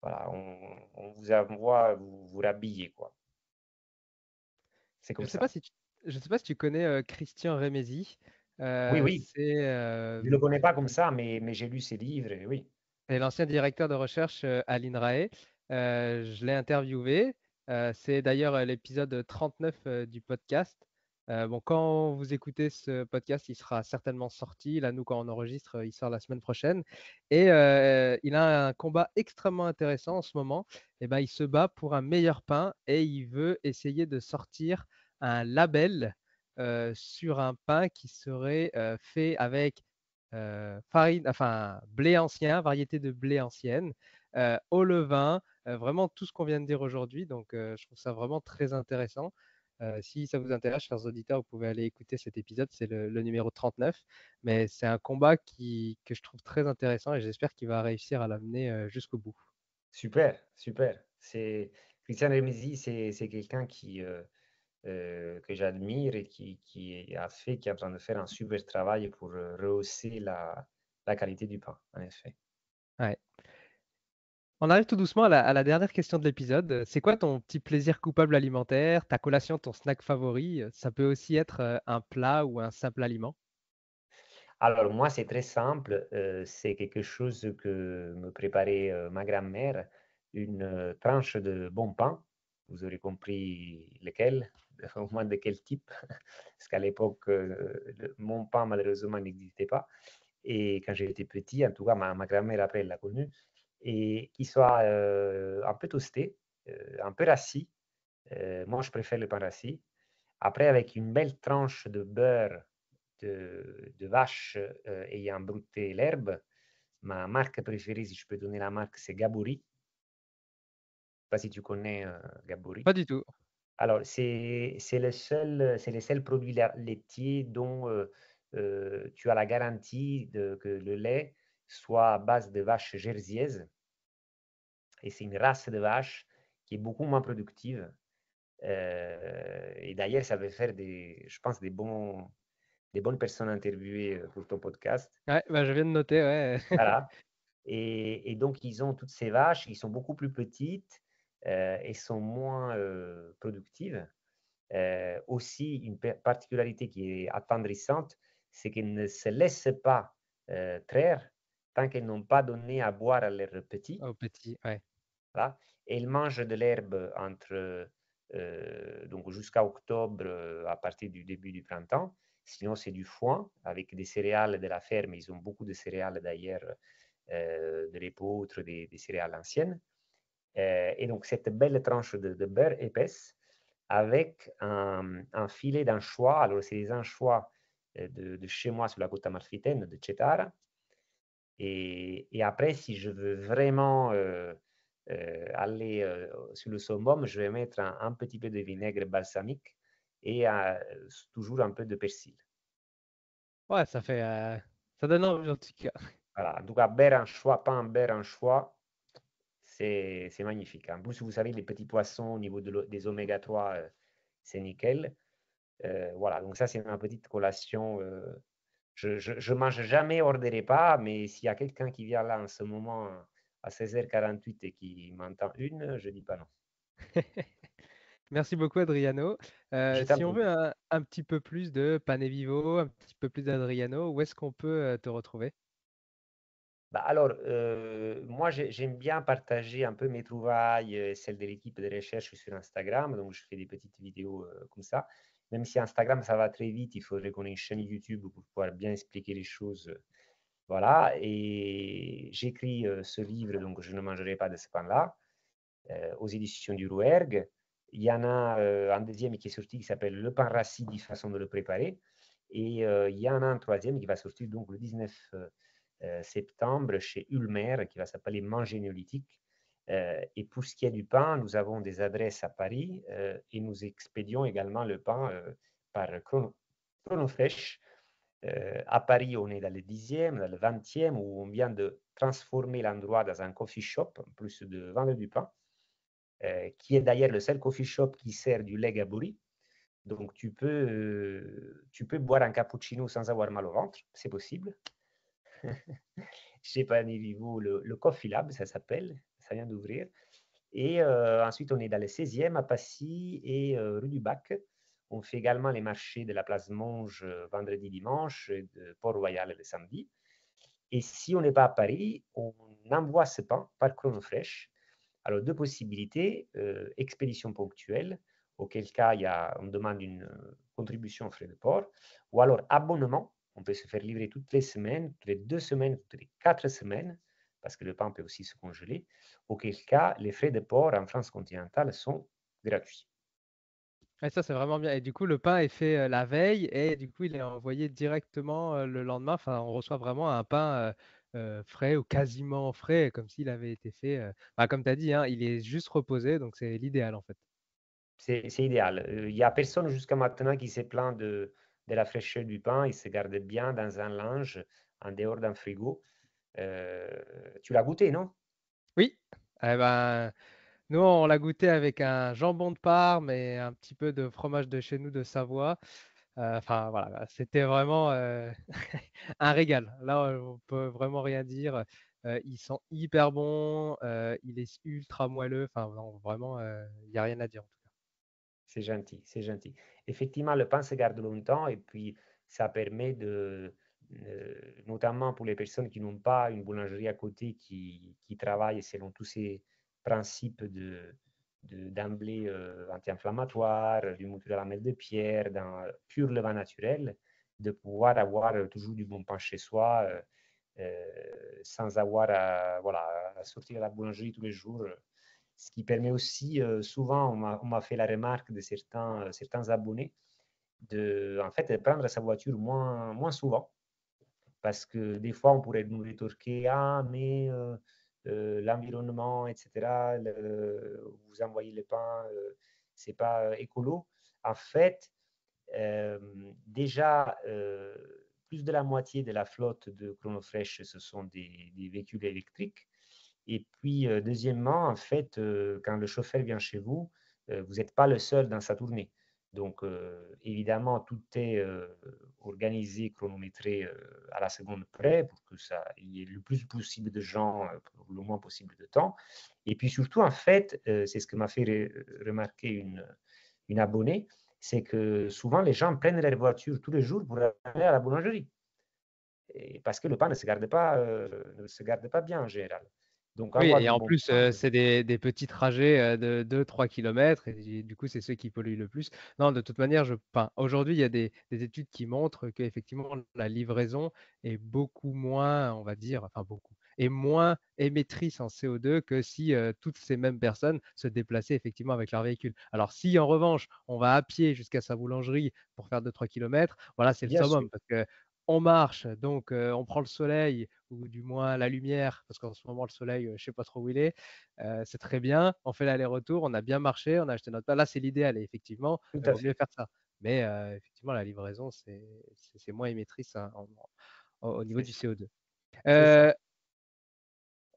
voilà, on vous envoie vous rhabiller, quoi. C'est Je comme sais pas ça. si tu, je sais pas si tu connais Christian Rémézy. Oui, oui, C'est je ne le connais pas comme ça, mais j'ai lu ses livres, et oui. c'est l'ancien directeur de recherche à l'INRAE. Je l'ai interviewé. C'est d'ailleurs l'épisode 39 du podcast. Bon, quand vous écoutez ce podcast, il sera certainement sorti. Là, nous, quand on enregistre, il sort la semaine prochaine. Et il a un combat extrêmement intéressant en ce moment. Eh ben, il se bat pour un meilleur pain et il veut essayer de sortir un label sur un pain qui serait fait avec farine, enfin blé ancien, variété de blé ancienne, au levain, vraiment tout ce qu'on vient de dire aujourd'hui. Donc, je trouve ça vraiment très intéressant. Si ça vous intéresse, chers auditeurs, vous pouvez aller écouter cet épisode, c'est le numéro 39. Mais c'est un combat que je trouve très intéressant et j'espère qu'il va réussir à l'amener jusqu'au bout. Super, super. Christian Rémésy, c'est quelqu'un que j'admire et qui est en train de faire un super travail pour rehausser la qualité du pain, en effet. Ouais. On arrive tout doucement à la dernière question de l'épisode. C'est quoi ton petit plaisir coupable alimentaire, ta collation, ton snack favori? Ça peut aussi être un plat ou un simple aliment. Alors moi, c'est très simple, c'est quelque chose que me préparait, ma grand-mère, une, tranche de bon pain. Vous aurez compris lequel, au moins de quel type, parce qu'à l'époque, le mon pain malheureusement n'existait pas et quand j'étais petit, en tout cas ma grand-mère après elle l'a connu et qu'il soit, un peu toasté, un peu rassis, moi je préfère le pain rassis. Après avec une belle tranche de beurre de vache, ayant brouté l'herbe. Ma marque préférée, si je peux donner la marque, c'est Gabouri. Je sais pas si tu connais, Gabouri? Pas du tout. Alors c'est les seuls produits laitiers dont, tu as la garantie de que le lait soit à base de vache jersiaise et c'est une race de vache qui est beaucoup moins productive, et d'ailleurs ça va faire des je pense des bonnes personnes interviewées, pour ton podcast. Ouais, bah, je viens de noter, ouais. Voilà. Et donc ils ont toutes ces vaches qui sont beaucoup plus petites, et sont moins, productives. Aussi une particularité qui est attendrissante, c'est qu'elles ne se laissent pas, traire tant qu'elles n'ont pas donné à boire à leurs petits, Au petit, ouais. voilà. Et elles mangent de l'herbe entre, donc jusqu'à octobre, à partir du début du printemps. Sinon c'est du foin avec des céréales de la ferme, ils ont beaucoup de céréales d'ailleurs, de l'épeautre, des céréales anciennes. Et donc cette belle tranche de beurre épaisse avec un filet d'anchois. Alors c'est des anchois de chez moi sur la côte amalfitaine, de Cetara. Et après, si je veux vraiment aller sur le summum, je vais mettre un petit peu de vinaigre balsamique et toujours un peu de persil. Ouais, ça donne envie en tout cas. Voilà. En tout cas, beurre anchois, pain beurre anchois, c'est magnifique. En plus, vous savez, les petits poissons au niveau des oméga 3, c'est nickel. Voilà, donc ça, c'est ma petite collation. Je mange jamais hors des repas, mais s'il y a quelqu'un qui vient là en ce moment à 16h48 et qui m'entend une, je dis pas non. Merci beaucoup Adriano. Je t'en Si on prie. veut un petit peu plus de Pane Vivo, un petit peu plus d'Adriano, où est-ce qu'on peut te retrouver? Bah alors, moi, j'aime bien partager un peu mes trouvailles, celles de l'équipe de recherche sur Instagram. Donc, je fais des petites vidéos comme ça. Même si Instagram, ça va très vite, il faudrait qu'on ait une chaîne YouTube pour pouvoir bien expliquer les choses. Voilà. Et j'écris ce livre, donc je ne mangerai pas de ce pain-là, aux éditions du Rouergue. Il y en a un deuxième qui est sorti qui s'appelle Le pain rassis, 10 façons de le préparer. Et il y en a un troisième qui va sortir donc le 19 septembre chez Ulmer, qui va s'appeler Manger néolithique. Et pour ce qui est du pain, nous avons des adresses à Paris et nous expédions également le pain par Chronofresh. À Paris, on est dans le 10e, dans le 20e, où on vient de transformer l'endroit dans un coffee shop, en plus de vendre du pain, qui est d'ailleurs le seul coffee shop qui sert du lait Gaburi. Donc tu peux boire un cappuccino sans avoir mal au ventre, c'est possible. Chez Pani Vivo, le Coffee Lab, ça s'appelle, ça vient d'ouvrir. Et ensuite, on est dans le 16e à Passy et rue du Bac. On fait également les marchés de la place Monge vendredi, dimanche, et de Port-Royal le samedi. Et si on n'est pas à Paris, on envoie ce pain par Chronofresh. Alors, deux possibilités, expédition ponctuelle, auquel cas on demande une contribution aux frais de port, ou alors abonnement, on peut se faire livrer toutes les semaines, toutes les 2 semaines, toutes les 4 semaines, parce que le pain peut aussi se congeler, auquel cas les frais de port en France continentale sont gratuits. Ouais, ça c'est vraiment bien. Et du coup, le pain est fait la veille et du coup, il est envoyé directement le lendemain. Enfin, on reçoit vraiment un pain frais ou quasiment frais, comme s'il avait été fait. Bah, comme tu as dit, hein, il est juste reposé, donc c'est l'idéal en fait. C'est idéal. Il n'y a personne jusqu'à maintenant qui s'est plaint de la fraîcheur du pain. Il se garde bien dans un linge, en dehors d'un frigo. Euh, Tu l'as goûté, non? Oui, eh ben, nous on l'a goûté avec un jambon de Parme et un petit peu de fromage de chez nous de Savoie. Enfin voilà, c'était vraiment un régal. Là, on peut vraiment rien dire. il sent hyper bon, il est ultra moelleux. Enfin, non, vraiment, il y a rien à dire en tout cas. C'est gentil, c'est gentil. Effectivement, le pain se garde longtemps et puis ça permet de, notamment pour les personnes qui n'ont pas une boulangerie à côté qui travaille selon tous ces principes d'emblée anti-inflammatoire, du mouton à la mêle de pierre, dans pur levain naturel, de pouvoir avoir toujours du bon pain chez soi sans avoir voilà, à sortir à la boulangerie tous les jours. Ce qui permet aussi, souvent, on m'a fait la remarque de certains abonnés, en fait, de prendre sa voiture moins souvent. Parce que des fois, on pourrait nous rétorquer, ah, mais l'environnement, etc., vous envoyez le pain, c'est pas écolo. En fait, euh, déjà, plus de la moitié de la flotte de Chronofresh, ce sont des véhicules électriques. Et puis, deuxièmement, en fait, quand le chauffeur vient chez vous, vous n'êtes pas le seul dans sa tournée. Donc, évidemment, tout est organisé, chronométré à la seconde près pour que ça il y ait le plus possible de gens pour le moins possible de temps. Et puis surtout, en fait, c'est ce que m'a fait remarquer une abonnée, c'est que souvent les gens prennent leur voiture tous les jours pour aller à la boulangerie. Et parce que le pain ne se garde pas bien en général. Donc, Oui, avoir et du en bon plus, pain, c'est des petits trajets de 2-3 kilomètres, et du coup, c'est ceux qui polluent le plus. Non, de toute manière, enfin, aujourd'hui, il y a des études qui montrent qu'effectivement, la livraison est beaucoup moins, on va dire, enfin beaucoup, est moins émettrice en CO2 que si toutes ces mêmes personnes se déplaçaient effectivement avec leur véhicule. Alors, si en revanche, on va à pied jusqu'à sa boulangerie pour faire 2-3 kilomètres, voilà, c'est le bien sûr, summum parce que on marche, donc on prend le soleil ou du moins la lumière, parce qu'en ce moment le soleil, je ne sais pas trop où il est, c'est très bien. On fait l'aller-retour, on a bien marché, on a acheté notre pain. Là, c'est l'idéal et effectivement, tout il à vaut mieux fait. faire ça. Mais effectivement, la livraison, c'est moins émettrice hein, au niveau C'est du ça. CO2. C'est ça. Euh,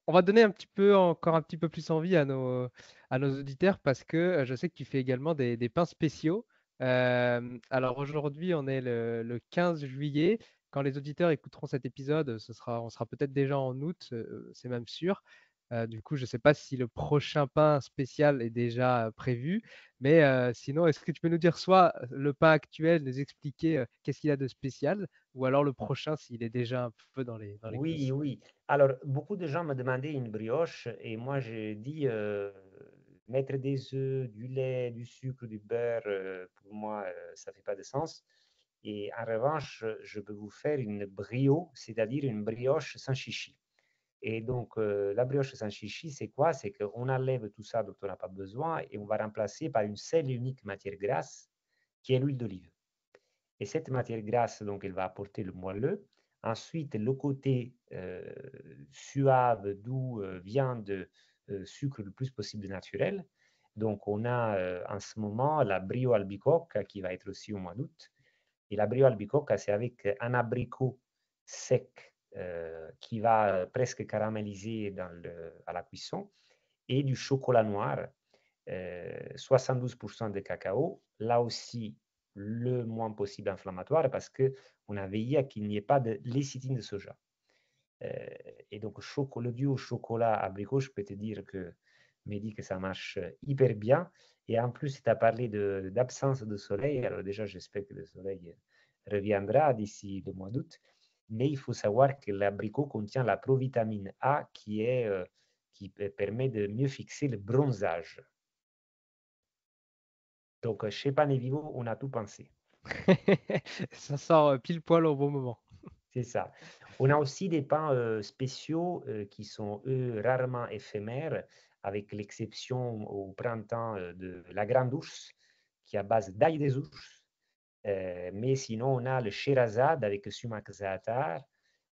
on va donner un petit peu, encore un petit peu plus envie à nos auditeurs parce que je sais que tu fais également des pains spéciaux. Alors aujourd'hui, on est le 15 juillet. Quand les auditeurs écouteront cet épisode, on sera peut-être déjà en août, c'est même sûr. Du coup, je ne sais pas si le prochain pain spécial est déjà prévu, mais sinon, est-ce que tu peux nous dire soit le pain actuel, nous expliquer qu'est-ce qu'il a de spécial, ou alors le prochain s'il est déjà un peu dans les Oui, gousses. oui. Alors, beaucoup de gens me demandaient une brioche et moi, j'ai dit mettre des œufs, du lait, du sucre, du beurre, pour moi, ça fait pas de sens. Et en revanche, je peux vous faire une brio, c'est-à-dire une brioche sans chichi. Et donc, la brioche sans chichi, c'est quoi? C'est qu'on enlève tout ça dont on n'a pas besoin et on va remplacer par une seule et unique matière grasse qui est l'huile d'olive. Et cette matière grasse, donc, elle va apporter le moelleux. Ensuite, le côté suave, doux, viande, sucre le plus possible naturel. Donc, on a en ce moment la brio albicocca qui va être aussi au mois d'août. Et la brio albicocca, c'est avec un abricot sec qui va presque caraméliser à la cuisson et du chocolat noir, 72% de cacao. Là aussi, le moins possible inflammatoire parce qu'on a veillé à qu'il n'y ait pas de lécithine de soja. Et donc, le duo chocolat-abricot, je peux te dire que dit que ça marche hyper bien. Et en plus, tu as parlé d'absence de soleil. Alors déjà, j'espère que le soleil reviendra d'ici le mois d'août. Mais il faut savoir que l'abricot contient la provitamine A qui permet de mieux fixer le bronzage. Donc, chez Panevivo, on a tout pensé. Ça sort pile poil au bon moment. C'est ça. On a aussi des pains spéciaux qui sont, eux, rarement éphémères, avec l'exception au printemps de la grande ours, qui est à base d'ail des ours. Mais sinon, on a le Sherazade avec sumac za'atar.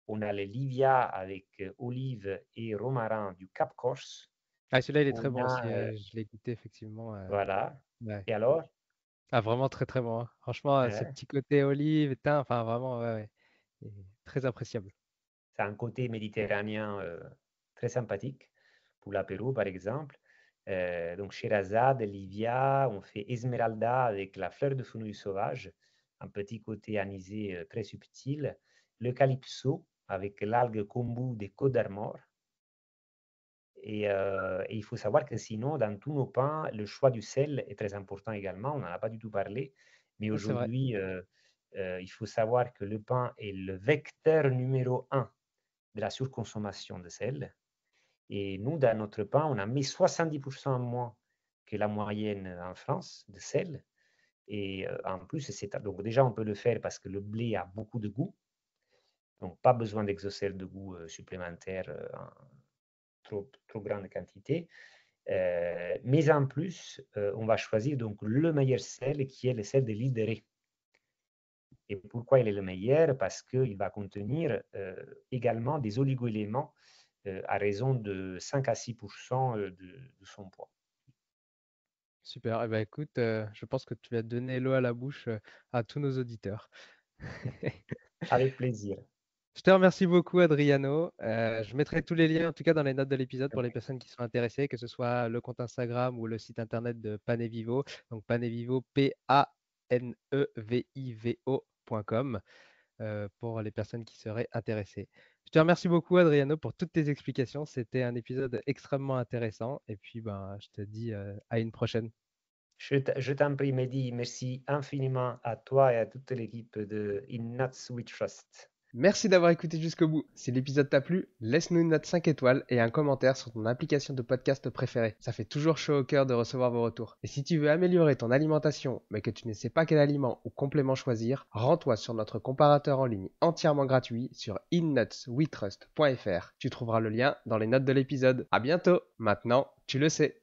On a le Livia avec olive et romarin du Cap Corse. Ah, celui-là, il est On très bon a, aussi. Je l'ai goûté effectivement. voilà. Ouais. Et alors, Ah, vraiment très très bon, hein. Franchement, ce hein, petit côté olive, thym, enfin vraiment, ouais, ouais. Et très appréciable. ça a un côté méditerranéen très sympathique pour l'apéro, par exemple. Donc, Sherazade, Livia, on fait Esmeralda avec la fleur de fenouil sauvage, un petit côté anisé très subtil. Le Calypso avec l'algue kombu des Côtes d'Armor. Et il faut savoir que sinon, dans tous nos pains, le choix du sel est très important également. On n'en a pas du tout parlé, mais Ouais, c'est vrai. aujourd'hui, il faut savoir que le pain est le vecteur numéro un de la surconsommation de sel. Et nous, dans notre pain, on a mis 70% en moins que la moyenne en France de sel. Et en plus, donc déjà, on peut le faire parce que le blé a beaucoup de goût. Donc, pas besoin d'exaucer de goût supplémentaire en trop grande quantité. Mais en plus, on va choisir donc le meilleur sel qui est le sel de l'île de Ré. Et pourquoi il est le meilleur? Parce qu'il va contenir également des oligoéléments à raison de 5 à 6% de son poids. Super. Eh ben, écoute, je pense que tu vas donner l'eau à la bouche à tous nos auditeurs. Avec plaisir. Je te remercie beaucoup, Adriano. Je mettrai tous les liens, en tout cas, dans les notes de l'épisode pour les Ok. personnes qui sont intéressées, que ce soit le compte Instagram ou le site internet de Panevivo. Donc, Panevivo, panevivo.com, pour les personnes qui seraient intéressées. Je te remercie beaucoup, Adriano, pour toutes tes explications. C'était un épisode extrêmement intéressant. Et puis, ben, je te dis à une prochaine. Je t'en prie, Mehdi. Merci infiniment à toi et à toute l'équipe de In Nuts We Trust. Merci d'avoir écouté jusqu'au bout. Si l'épisode t'a plu, laisse-nous une note 5 étoiles et un commentaire sur ton application de podcast préférée. Ça fait toujours chaud au cœur de recevoir vos retours. Et si tu veux améliorer ton alimentation, mais que tu ne sais pas quel aliment ou complément choisir, rends-toi sur notre comparateur en ligne entièrement gratuit sur innutswetrust.fr. Tu trouveras le lien dans les notes de l'épisode. À bientôt. Maintenant, tu le sais.